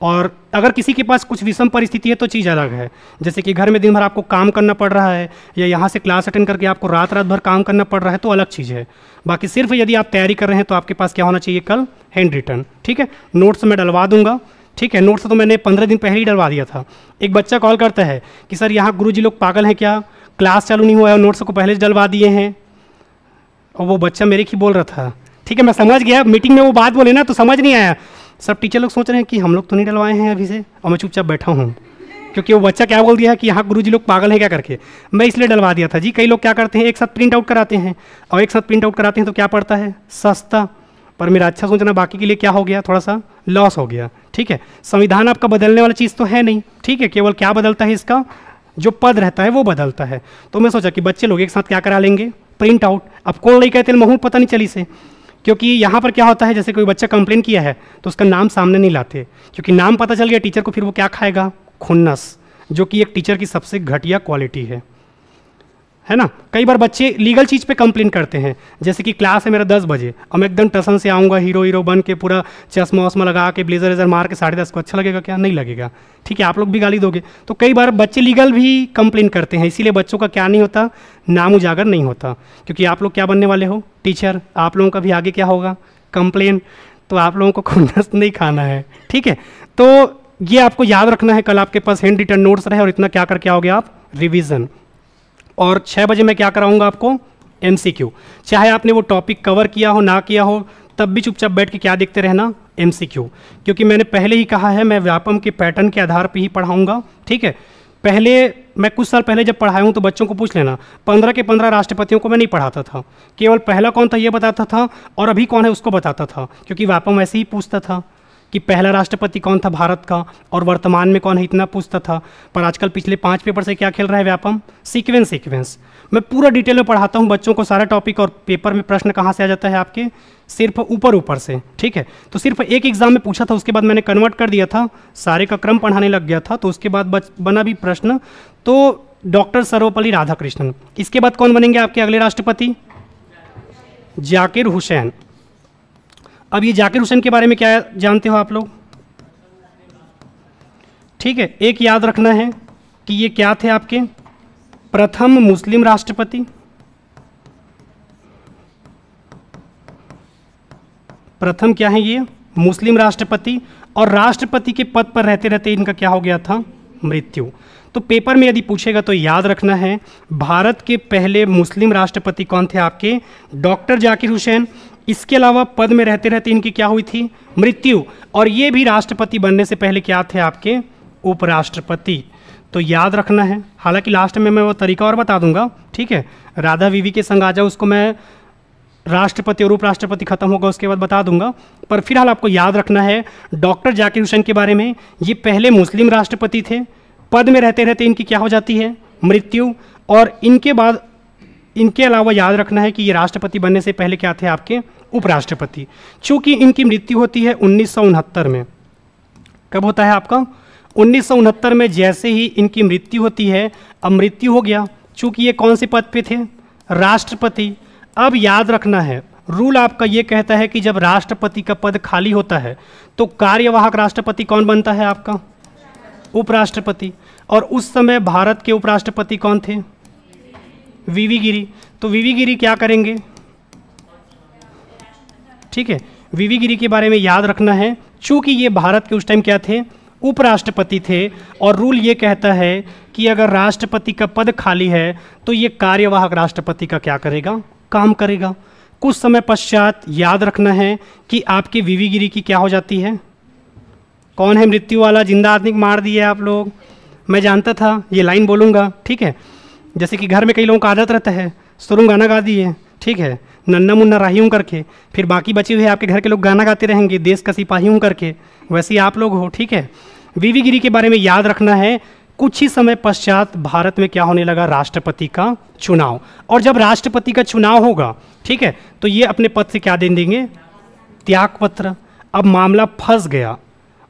और अगर किसी के पास कुछ विषम परिस्थिति है तो चीज़ अलग है, जैसे कि घर में दिन भर आपको काम करना पड़ रहा है, या यहाँ से क्लास अटेंड करके आपको रात रात भर काम करना पड़ रहा है, तो अलग चीज़ है। बाकी सिर्फ यदि आप तैयारी कर रहे हैं तो आपके पास क्या होना चाहिए? कल हैंड रिटन, ठीक है। नोट्स मैं डलवा दूंगा, ठीक है। नोट्स तो मैंने 15 दिन पहले ही डलवा दिया था। एक बच्चा कॉल करता है कि सर यहाँ गुरुजी लोग पागल हैं क्या, क्लास चालू नहीं हुआ है और नोट्स को पहले से डलवा दिए हैं। और वो बच्चा मेरे ही बोल रहा था, ठीक है, मैं समझ गया, मीटिंग में वो बात बोले ना तो समझ नहीं आया। सब टीचर लोग सोच रहे हैं कि हम लोग तो नहीं डलवाए हैं अभी से, और मैं चुपचाप बैठा हूँ, क्योंकि वो बच्चा क्या बोल दिया है कि यहाँ गुरुजी लोग पागल हैं क्या करके। मैं इसलिए डलवा दिया था जी। कई लोग क्या करते हैं, एक साथ प्रिंट आउट कराते हैं, और एक साथ प्रिंट आउट कराते हैं तो क्या पड़ता है? सस्ता। पर मेरा अच्छा सोचना बाकी के लिए क्या हो गया? थोड़ा सा लॉस हो गया, ठीक है। संविधान आपका बदलने वाला चीज़ तो है नहीं, ठीक है, केवल क्या बदलता है? इसका जो पद रहता है वो बदलता है। तो मैं सोचा कि बच्चे लोग एक साथ क्या करा लेंगे? Print out. अब कौन नहीं कहते महूँ पता नहीं चली से, क्योंकि यहाँ पर क्या होता है, जैसे कोई बच्चा कंप्लेन किया है तो उसका नाम सामने नहीं लाते, क्योंकि नाम पता चल गया टीचर को, फिर वो क्या खाएगा? खुन्नस, जो कि एक टीचर की सबसे घटिया क्वालिटी है ना। कई बार बच्चे लीगल चीज़ पे कंप्लेन करते हैं, जैसे कि क्लास है मेरा 10 बजे और मैं एकदम टसन से आऊँगा हीरो बन के, पूरा चश्मा वश्मा लगा के, ब्लेजर वेजर मार के 10:30 को। अच्छा लगेगा क्या? नहीं लगेगा, ठीक है, आप लोग भी गाली दोगे। तो कई बार बच्चे लीगल भी कंप्लेन करते हैं, इसीलिए बच्चों का क्या नहीं होता? नाम उजागर नहीं होता। क्योंकि आप लोग क्या बनने वाले हो? टीचर। आप लोगों का भी आगे क्या होगा? कंप्लेन। तो आप लोगों को खुन्नस नहीं खाना है, ठीक है। तो ये आपको याद रखना है, कल आपके पास हैंड रिटन नोट्स रहे और इतना क्या करके आओगे आप? रिविज़न। और 6 बजे मैं क्या कराऊंगा आपको? MCQ। चाहे आपने वो टॉपिक कवर किया हो ना किया हो, तब भी चुपचाप बैठ के क्या देखते रहना? MCQ। क्योंकि मैंने पहले ही कहा है मैं व्यापम के पैटर्न के आधार पर ही पढ़ाऊंगा, ठीक है। पहले मैं कुछ साल पहले जब पढ़ाया हूँ तो बच्चों को पूछ लेना, 15 के 15 राष्ट्रपतियों को मैं नहीं पढ़ाता था, केवल पहला कौन था ये बताता था और अभी कौन है उसको बताता था, क्योंकि व्यापम ऐसे ही पूछता था कि पहला राष्ट्रपति कौन था भारत का और वर्तमान में कौन है, इतना पूछता था। पर आजकल पिछले 5 पेपर से क्या खेल रहा है व्यापम? सीक्वेंस। मैं पूरा डिटेल में पढ़ाता हूँ बच्चों को सारा टॉपिक, और पेपर में प्रश्न कहाँ से आ जाता है आपके? सिर्फ ऊपर से, ठीक है। तो सिर्फ एक एग्जाम में पूछा था, उसके बाद मैंने कन्वर्ट कर दिया था, सारे का क्रम पढ़ाने लग गया था, तो उसके बाद बना भी प्रश्न। तो डॉक्टर सर्वपल्ली राधाकृष्णन। इसके बाद कौन बनेंगे आपके अगले राष्ट्रपति? जाकिर हुसैन। अब ये जाकिर हुसैन के बारे में क्या जानते हो आप लोग? ठीक है, एक याद रखना है कि ये क्या थे आपके? प्रथम मुस्लिम राष्ट्रपति। प्रथम क्या है ये? मुस्लिम राष्ट्रपति। और राष्ट्रपति के पद पर रहते रहते इनका क्या हो गया था? मृत्यु। तो पेपर में यदि पूछेगा तो याद रखना है, भारत के पहले मुस्लिम राष्ट्रपति कौन थे आपके? डॉक्टर जाकिर हुसैन। इसके अलावा पद में रहते रहते इनकी क्या हुई थी? मृत्यु। और ये भी राष्ट्रपति बनने से पहले क्या थे आपके? उपराष्ट्रपति। तो याद रखना है। हालांकि लास्ट में मैं वो तरीका और बता दूंगा, ठीक है। राधा वीवी के संग आ जाओ, उसको मैं राष्ट्रपति और उपराष्ट्रपति खत्म होगा उसके बाद बता दूंगा। पर फिलहाल आपको याद रखना है डॉक्टर जाकिर हुसैन के बारे में, ये पहले मुस्लिम राष्ट्रपति थे, पद में रहते रहते इनकी क्या हो जाती है? मृत्यु। और इनके बाद इनके अलावा याद रखना है कि ये राष्ट्रपति बनने से पहले क्या थे आपके? उपराष्ट्रपति। चूंकि इनकी मृत्यु होती है 1969 में। कब होता है आपका? 1969 में। जैसे ही इनकी मृत्यु होती है, अब मृत्यु हो गया, चूंकि ये कौन से पद पे थे? राष्ट्रपति। अब याद रखना है, रूल आपका ये कहता है कि जब राष्ट्रपति का पद खाली होता है तो कार्यवाहक राष्ट्रपति कौन बनता है आपका? उपराष्ट्रपति। और उस समय भारत के उपराष्ट्रपति कौन थे? वीवी गिरी। तो वीवी गिरी क्या करेंगे? ठीक है, वीवी गिरी के बारे में याद रखना है, चूंकि ये भारत के उस टाइम क्या थे? उपराष्ट्रपति थे। और रूल ये कहता है कि अगर राष्ट्रपति का पद खाली है तो ये कार्यवाहक राष्ट्रपति का क्या करेगा? काम करेगा। कुछ समय पश्चात याद रखना है कि आपके वीवी गिरी की क्या हो जाती है? कौन है मृत्यु वाला? जिंदा आदमी को मार दिए आप लोग। मैं जानता था ये लाइन बोलूँगा, ठीक है। जैसे कि घर में कई लोगों का आदत रहता है, सुरुंग गाना गा दिए, ठीक है, नन्ना मुन्ना राही हूँ करके, फिर बाकी बचे हुए आपके घर के लोग गाना गाते रहेंगे, देश का सिपाही हूँ करके। वैसे ही आप लोग हो, ठीक है। वीवी गिरी के बारे में याद रखना है, कुछ ही समय पश्चात भारत में क्या होने लगा? राष्ट्रपति का चुनाव। और जब राष्ट्रपति का चुनाव होगा, ठीक है, तो ये अपने पद से क्या दे देंगे? त्यागपत्र। अब मामला फंस गया,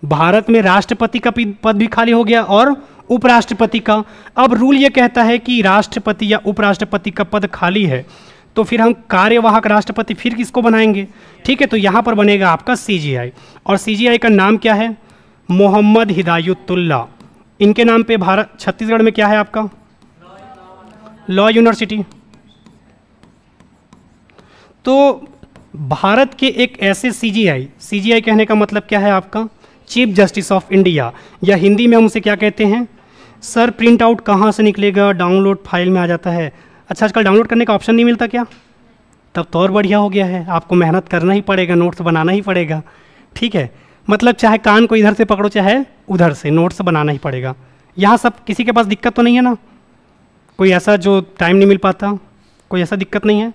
भारत में राष्ट्रपति का पद भी खाली हो गया और उपराष्ट्रपति का। अब रूल ये कहता है कि राष्ट्रपति या उपराष्ट्रपति का पद खाली है तो फिर हम कार्यवाहक राष्ट्रपति फिर किसको बनाएंगे? ठीक है, तो यहाँ पर बनेगा आपका सीजीआई। और सीजीआई का नाम क्या है? मोहम्मद हिदायतुल्लाह। इनके नाम पे भारत छत्तीसगढ़ में क्या है आपका? Law university. तो भारत के एक ऐसे सीजीआई कहने का मतलब क्या है आपका? चीफ जस्टिस ऑफ इंडिया, या हिंदी में हम उसे क्या कहते हैं? सर प्रिंट आउट कहाँ से निकलेगा? डाउनलोड फाइल में आ जाता है। अच्छा, आजकल डाउनलोड करने का ऑप्शन नहीं मिलता क्या? तब तो और बढ़िया हो गया है, आपको मेहनत करना ही पड़ेगा, नोट्स बनाना ही पड़ेगा, ठीक है। मतलब चाहे कान को इधर से पकड़ो चाहे उधर से, नोट्स बनाना ही पड़ेगा। यहाँ सब किसी के पास दिक्कत तो नहीं है ना? कोई ऐसा जो टाइम नहीं मिल पाता, कोई ऐसा दिक्कत नहीं है?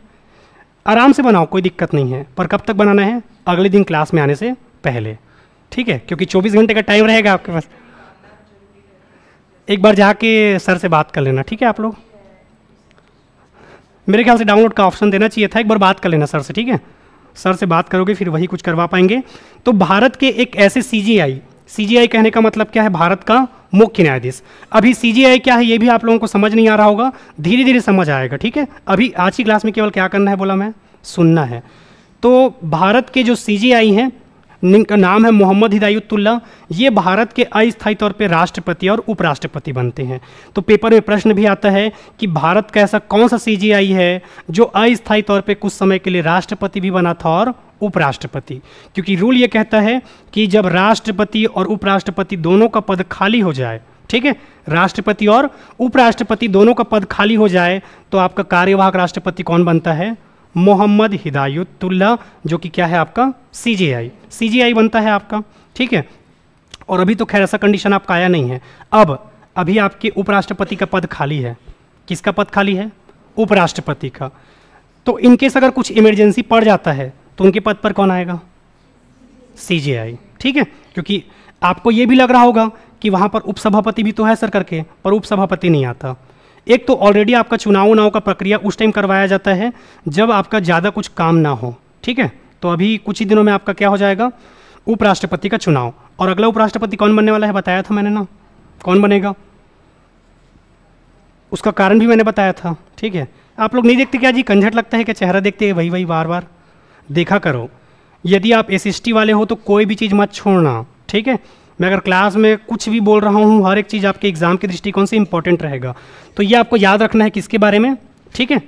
आराम से बनाओ, कोई दिक्कत नहीं है। पर कब तक बनाना है? अगले दिन क्लास में आने से पहले, ठीक है, क्योंकि 24 घंटे का टाइम रहेगा आपके पास। एक बार जाके सर से बात कर लेना, ठीक है। आप लोग मेरे ख्याल से डाउनलोड का ऑप्शन देना चाहिए था, एक बार बात कर लेना सर से, ठीक है। सर से बात करोगे फिर वही कुछ करवा पाएंगे। तो भारत के एक ऐसे सीजीआई कहने का मतलब क्या है? भारत का मुख्य न्यायाधीश। अभी सीजीआई क्या है ये भी आप लोगों को समझ नहीं आ रहा होगा, धीरे धीरे समझ आएगा, ठीक है। अभी आज की क्लास में केवल क्या करना है बोला मैं? सुनना है। तो भारत के जो सीजीआई हैं, इनका नाम है मोहम्मद हिदायतुल्लाह। ये भारत के अस्थायी तौर पे राष्ट्रपति और उपराष्ट्रपति बनते हैं। तो पेपर में प्रश्न भी आता है कि भारत का ऐसा कौन सा सीजीआई है जो अस्थायी तौर पे कुछ समय के लिए राष्ट्रपति भी बना था और उपराष्ट्रपति। क्योंकि रूल ये कहता है कि जब राष्ट्रपति और उपराष्ट्रपति दोनों का पद खाली हो जाए, ठीक है, राष्ट्रपति और उपराष्ट्रपति दोनों का पद खाली हो जाए, तो आपका कार्यवाहक राष्ट्रपति कौन बनता है? मोहम्मद हिदायतुल्लाह, जो कि क्या है आपका? सीजीआई बनता है आपका, ठीक है। और अभी तो खैर ऐसा कंडीशन आपका आया नहीं है। अब अभी आपके उपराष्ट्रपति का पद खाली है। किसका पद खाली है? उपराष्ट्रपति का। तो इनकेस अगर कुछ इमरजेंसी पड़ जाता है तो उनके पद पर कौन आएगा? सीजीआई, ठीक है। क्योंकि आपको ये भी लग रहा होगा कि वहाँ पर उपसभापति भी तो है सर करके, पर उपसभापति नहीं आता। एक तो ऑलरेडी आपका चुनाव का प्रक्रिया उस टाइम करवाया जाता है जब आपका ज़्यादा कुछ काम ना हो, ठीक है। तो अभी कुछ ही दिनों में आपका क्या हो जाएगा? उपराष्ट्रपति का चुनाव। और अगला उपराष्ट्रपति कौन बनने वाला है बताया था मैंने ना, कौन बनेगा? उसका कारण भी मैंने बताया था, ठीक है। आप लोग नहीं देखते क्या जी? कंझट लगता है क्या? चेहरा देखते हैं वही बार बार देखा करो। यदि आप एसएसटी वाले हो तो कोई भी चीज़ मत छोड़ना, ठीक है। मैं अगर क्लास में कुछ भी बोल रहा हूँ, हर एक चीज़ आपके एग्जाम के दृष्टिकोण से इंपॉर्टेंट रहेगा। तो ये आपको याद रखना है किसके बारे में, ठीक है?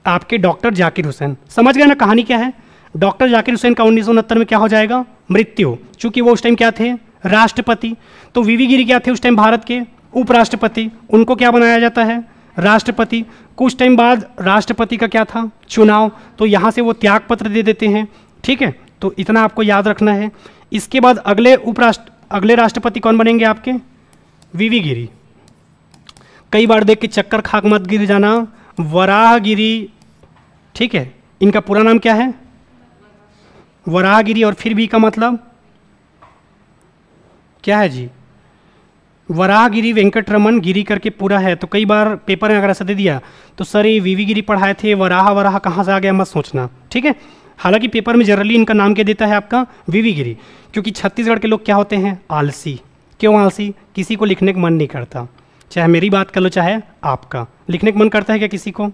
आपके डॉक्टर जाकिर हुसैन। समझ गए ना कहानी क्या है? डॉक्टर जाकिर हुसैन का 1969 में क्या हो जाएगा? मृत्यु। चूंकि वो उस टाइम क्या थे? राष्ट्रपति। तो वीवी गिरी क्या थे उस टाइम भारत के? उपराष्ट्रपति, उनको क्या बनाया जाता है, राष्ट्रपति। कुछ टाइम बाद राष्ट्रपति का क्या था, चुनाव, तो यहाँ से वो त्याग पत्र दे देते हैं। ठीक है, तो इतना आपको याद रखना है। इसके बाद अगले राष्ट्रपति कौन बनेंगे आपके, वीवी गिरी। कई बार देख के चक्कर खाक मत गिर जाना, वराहगिरी। ठीक है, इनका पूरा नाम क्या है, वराहगिरी, और फिर भी का मतलब क्या है जी, वराहगिरी वेंकटरमन गिरी करके पूरा है। तो कई बार पेपर में अगर ऐसा दे दिया तो सर ये वीवी गिरी पढ़ाए थे, वराह कहाँ से आ गया मत सोचना। ठीक है, हालांकि पेपर में जनरली इनका नाम क्या देता है आपका, वीवी गिरी, क्योंकि छत्तीसगढ़ के लोग क्या होते हैं, आलसी। क्यों आलसी, किसी को लिखने का मन नहीं करता। चाहे मेरी बात कर लो चाहे आपका, लिखने का मन करता है क्या किसी को,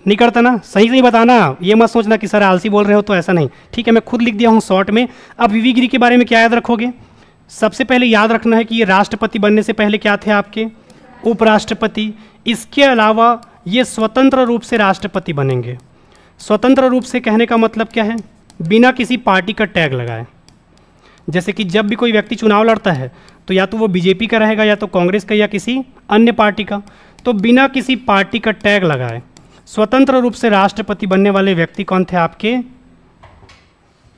नहीं करता ना, सही सही बताना, ये मत सोचना कि सर आलसी बोल रहे हो, तो ऐसा नहीं। ठीक है, मैं खुद लिख दिया हूँ शॉर्ट में। अब वीवी गिरी के बारे में क्या याद रखोगे, सबसे पहले याद रखना है कि ये राष्ट्रपति बनने से पहले क्या थे आपके, उपराष्ट्रपति। इसके अलावा ये स्वतंत्र रूप से राष्ट्रपति बनेंगे। स्वतंत्र रूप से कहने का मतलब क्या है, बिना किसी पार्टी का टैग लगाए। जैसे कि जब भी कोई व्यक्ति चुनाव लड़ता है तो या तो वो बीजेपी का रहेगा या तो कांग्रेस का या किसी अन्य पार्टी का, तो बिना किसी पार्टी का टैग लगाए स्वतंत्र रूप से राष्ट्रपति बनने वाले व्यक्ति कौन थे आपके,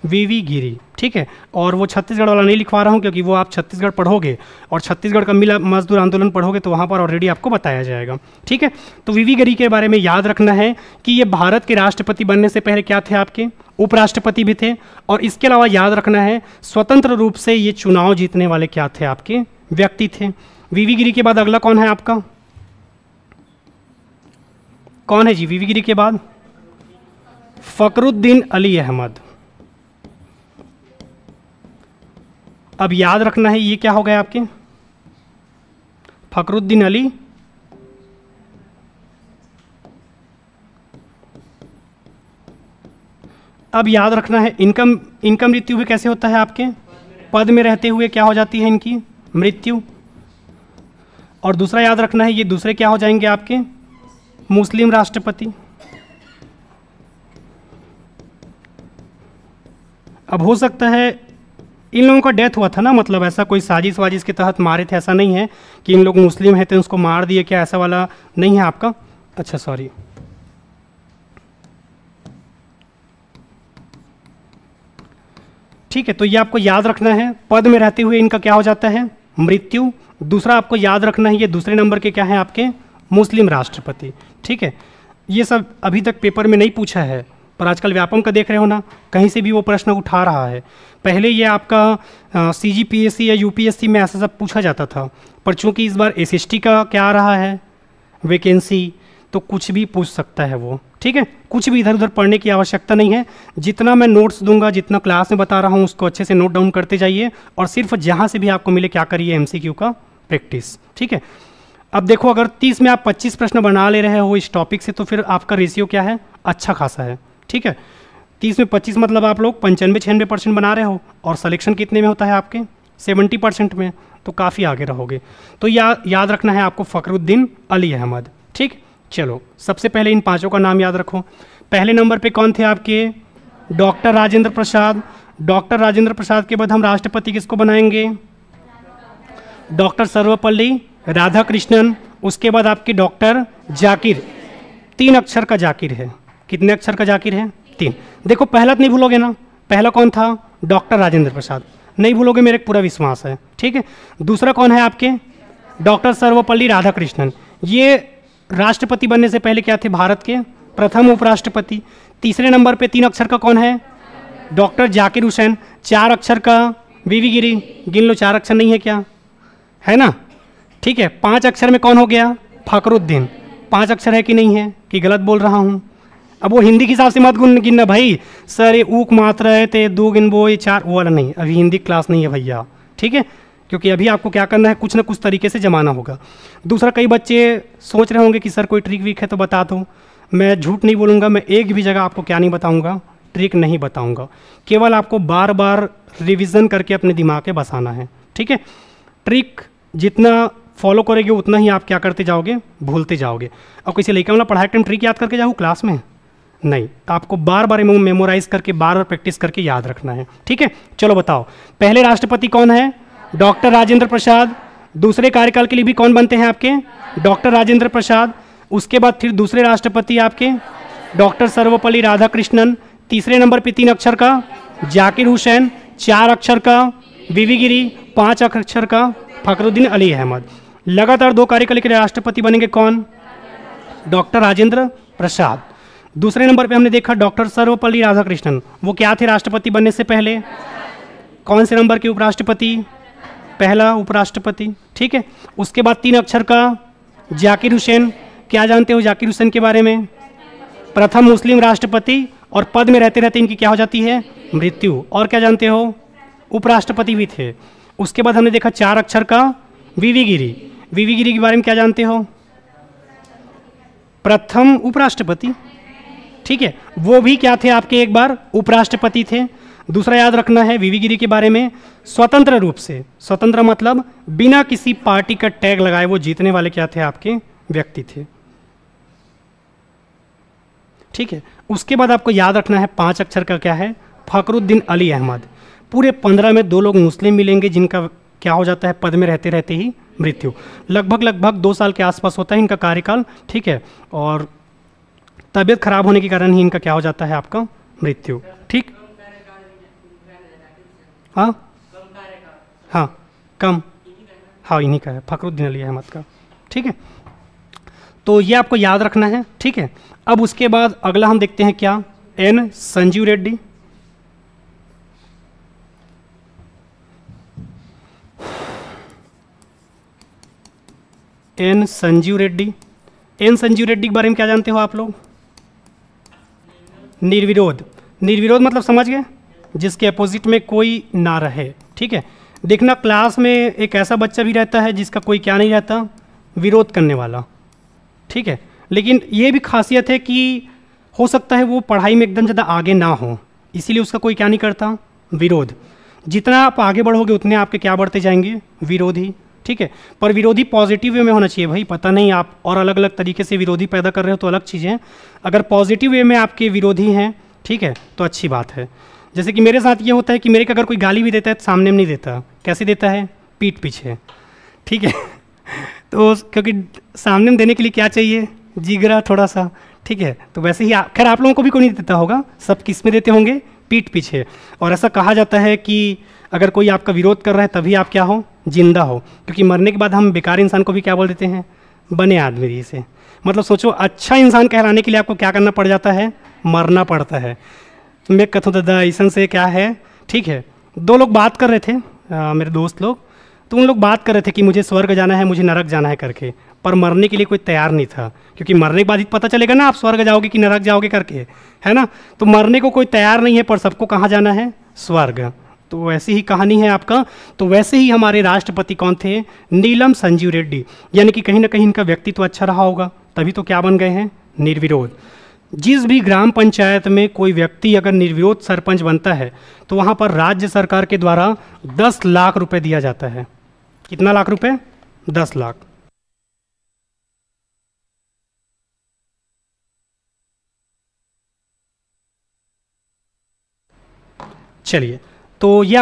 वीवी गिरी। ठीक है, और वो छत्तीसगढ़ वाला नहीं लिखवा रहा हूँ क्योंकि वो आप छत्तीसगढ़ पढ़ोगे और छत्तीसगढ़ का मिला मजदूर आंदोलन पढ़ोगे तो वहाँ पर ऑलरेडी आपको बताया जाएगा। ठीक है, तो वीवी गिरी के बारे में याद रखना है कि ये भारत के राष्ट्रपति बनने से पहले क्या थे आपके, उपराष्ट्रपति भी थे। और इसके अलावा याद रखना है स्वतंत्र रूप से ये चुनाव जीतने वाले क्या थे आपके, व्यक्ति थे। वीवी गिरी के बाद अगला कौन है आपका, कौन है जी वीवी गिरी के बाद, फखरुद्दीन अली अहमद। अब याद रखना है ये क्या हो गया आपके, फखरुद्दीन अली अब याद रखना है इनका मृत्यु भी कैसे होता है आपके, पद में रहते हुए क्या हो जाती है इनकी मृत्यु। और दूसरा याद रखना है ये दूसरे क्या हो जाएंगे आपके, मुस्लिम राष्ट्रपति। अब हो सकता है इन लोगों का डेथ हुआ था ना, मतलब ऐसा कोई साजिश वाजिश के तहत मारे थे, ऐसा नहीं है कि इन लोग मुस्लिम हैं तो उसको मार दिए, क्या ऐसा वाला नहीं है आपका। अच्छा सॉरी, ठीक है, तो ये आपको याद रखना है, पद में रहते हुए इनका क्या हो जाता है, मृत्यु। दूसरा आपको याद रखना है ये दूसरे नंबर के क्या है आपके, मुस्लिम राष्ट्रपति। ठीक है, ये सब अभी तक पेपर में नहीं पूछा है, पर आजकल व्यापम का देख रहे हो ना, कहीं से भी वो प्रश्न उठा रहा है। पहले ये आपका CGPSC या UPSC में ऐसा सब पूछा जाता था, पर चूंकि इस बार SST का क्या आ रहा है वैकेंसी, तो कुछ भी पूछ सकता है वो। ठीक है, कुछ भी इधर उधर पढ़ने की आवश्यकता नहीं है, जितना मैं नोट्स दूंगा, जितना क्लास में बता रहा हूँ उसको अच्छे से नोट डाउन करते जाइए, और सिर्फ जहाँ से भी आपको मिले क्या करिए, MCQ का प्रैक्टिस। ठीक है, अब देखो अगर 30 में आप 25 प्रश्न बना ले रहे हो इस टॉपिक से, तो फिर आपका रेशियो क्या है, अच्छा खासा है। ठीक है, 30 में 25 मतलब आप लोग 95-96% बना रहे हो, और सिलेक्शन कितने में होता है आपके, 70% में, तो काफ़ी आगे रहोगे। तो याद रखना है आपको फखरुद्दीन अली अहमद। ठीक, चलो सबसे पहले इन पांचों का नाम याद रखो। पहले नंबर पे कौन थे आपके, डॉक्टर राजेंद्र प्रसाद। डॉक्टर राजेंद्र प्रसाद के बाद हम राष्ट्रपति किसको बनाएंगे, डॉक्टर सर्वपल्ली राधाकृष्णन। उसके बाद आपके डॉक्टर जाकिर, 3 अक्षर का जाकिर है। कितने अक्षर का जाकिर है, 3। देखो पहला तो नहीं भूलोगे ना, पहला कौन था, डॉक्टर राजेंद्र प्रसाद, नहीं भूलोगे, मेरे पूरा विश्वास है। ठीक है, दूसरा कौन है आपके, डॉक्टर सर्वपल्ली राधाकृष्णन। ये राष्ट्रपति बनने से पहले क्या थे, भारत के प्रथम उपराष्ट्रपति। तीसरे नंबर पे 3 अक्षर का कौन है, डॉक्टर जाकिर हुसैन। 4 अक्षर का वीवी गिरी, गिन लो 4 अक्षर नहीं है क्या, है ना। ठीक है, 5 अक्षर में कौन हो गया, फखरुद्दीन। 5 अक्षर है कि नहीं है, कि गलत बोल रहा हूँ। अब वो हिंदी के हिसाब से मत गिनना भाई, सर ये ऊक मात्रा है ते 2 गिनबो, ये 4, वो वाला नहीं, अभी हिंदी क्लास नहीं है भैया। ठीक है, क्योंकि अभी आपको क्या करना है, कुछ ना कुछ तरीके से जमाना होगा। दूसरा, कई बच्चे सोच रहे होंगे कि सर कोई ट्रिक वीक है तो बता दो। मैं झूठ नहीं बोलूँगा, मैं एक भी जगह आपको क्या नहीं बताऊँगा, ट्रिक नहीं बताऊँगा, केवल आपको बार बार रिविज़न करके अपने दिमाग में बसाना है। ठीक है, ट्रिक जितना फॉलो करोगे उतना ही आप क्या करते जाओगे, भूलते जाओगे। और किसी लड़का वाला पढ़ाई टाइम ट्रिक याद करके जाओ क्लास में, नहीं, आपको बार बार मेमोराइज करके बार बार प्रैक्टिस करके याद रखना है। ठीक है, चलो बताओ, पहले राष्ट्रपति कौन है, डॉक्टर राजेंद्र प्रसाद। दूसरे कार्यकाल के लिए भी कौन बनते हैं आपके? डॉक्टर राजेंद्र प्रसाद। उसके बाद फिर दूसरे राष्ट्रपति आपके डॉक्टर सर्वपल्ली राधाकृष्णन। तीसरे नंबर पे 3 अक्षर का जाकिर हुसैन, 4 अक्षर का वीवी गिरी, 5 अक्षर का फखरुद्दीन अली अहमद। लगातार 2 कार्यकाल के लिए राष्ट्रपति बनेंगे कौन? डॉक्टर राजेंद्र प्रसाद। दूसरे नंबर पे हमने देखा डॉक्टर सर्वपल्ली राधाकृष्णन, वो क्या थे राष्ट्रपति बनने से पहले? कौन से नंबर के उपराष्ट्रपति? पहला उपराष्ट्रपति, ठीक है। उसके बाद 3 अक्षर का जाकिर हुसैन। क्या जानते हो जाकिर हुसैन के बारे में? प्रथम मुस्लिम राष्ट्रपति, और पद में रहते रहते इनकी क्या हो जाती है? मृत्यु। और क्या जानते हो? उपराष्ट्रपति भी थे। उसके बाद हमने देखा 4 अक्षर का वीवी गिरी। वीवी गिरी के बारे में क्या जानते हो? प्रथम उपराष्ट्रपति, ठीक है। वो भी क्या थे आपके? एक बार उपराष्ट्रपति थे। दूसरा याद रखना है वीवी गिरी के बारे में, स्वतंत्र रूप से, स्वतंत्र मतलब बिना किसी पार्टी का टैग लगाए वो जीतने वाले क्या थे? आपके व्यक्ति थे, ठीक है। उसके बाद आपको याद रखना है 5 अक्षर का क्या है? फखरुद्दीन अली अहमद। पूरे 15 में 2 लोग मुस्लिम मिलेंगे जिनका क्या हो जाता है? पद में रहते रहते ही मृत्यु। लगभग 2 साल के आसपास होता है इनका कार्यकाल, ठीक है। और तबीयत खराब होने के कारण ही इनका क्या हो जाता है? आपका मृत्यु, ठीक। हाँ हाँ, कम, हाँ इन्हीं का है, फखरुद्दीन अली अहमद का, ठीक है। तो ये आपको याद रखना है, ठीक है। अब उसके बाद अगला हम देखते हैं क्या? N Sanjiva Reddy. N Sanjiva Reddy. N Sanjiva Reddy के बारे में क्या जानते हो आप लोग? निर्विरोध। निर्विरोध मतलब समझ गए? जिसके अपोजिट में कोई ना रहे, ठीक है। देखना क्लास में एक ऐसा बच्चा भी रहता है जिसका कोई क्या नहीं रहता? विरोध करने वाला, ठीक है। लेकिन ये भी खासियत है कि हो सकता है वो पढ़ाई में एकदम ज़्यादा आगे ना हो, इसीलिए उसका कोई क्या नहीं करता? विरोध। जितना आप आगे बढ़ोगे उतने आपके क्या बढ़ते जाएंगे? विरोधी, ठीक है। पर विरोधी पॉजिटिव वे में होना चाहिए भाई, पता नहीं आप और अलग अलग तरीके से विरोधी पैदा कर रहे हो तो अलग चीज़ें। अगर पॉजिटिव वे में आपके विरोधी हैं, ठीक है, तो अच्छी बात है। जैसे कि मेरे साथ ये होता है कि मेरे को अगर कोई गाली भी देता है तो सामने में नहीं देता, कैसे देता है? पीठ पीछे, ठीक है। तो क्योंकि सामने में देने के लिए क्या चाहिए? जिगरा थोड़ा सा, ठीक है। तो वैसे ही खैर आप लोगों को भी कोई नहीं देता होगा, सब किस में देते होंगे? पीठ पीछे। और ऐसा कहा जाता है कि अगर कोई आपका विरोध कर रहा है तभी आप क्या हो? जिंदा हो। क्योंकि मरने के बाद हम बेकार इंसान को भी क्या बोल देते हैं? बने आदमी से। मतलब सोचो, अच्छा इंसान कहलाने के लिए आपको क्या करना पड़ जाता है? मरना पड़ता है। मैं कथूँ दादा ईसन से क्या है, ठीक है। 2 लोग बात कर रहे थे, मेरे दोस्त लोग, तो उन लोग बात कर रहे थे कि मुझे स्वर्ग जाना है, मुझे नरक जाना है करके, पर मरने के लिए कोई तैयार नहीं था। क्योंकि मरने के बाद ही पता चलेगा ना आप स्वर्ग जाओगे कि नरक जाओगे करके, है ना। तो मरने को कोई तैयार नहीं है, पर सबको कहाँ जाना है? स्वर्ग। तो ऐसी ही कहानी है आपका। तो वैसे ही हमारे राष्ट्रपति कौन थे? नीलम संजीव रेड्डी। यानी कि कहीं ना कहीं इनका व्यक्तित्व अच्छा रहा होगा, तभी तो क्या बन गए हैं? निर्विरोध। जिस भी ग्राम पंचायत में कोई व्यक्ति अगर निर्विरोध सरपंच बनता है तो वहाँ पर राज्य सरकार के द्वारा 10 लाख रुपए दिया जाता है। कितना लाख रुपए? 10 लाख। चलिए, तो यह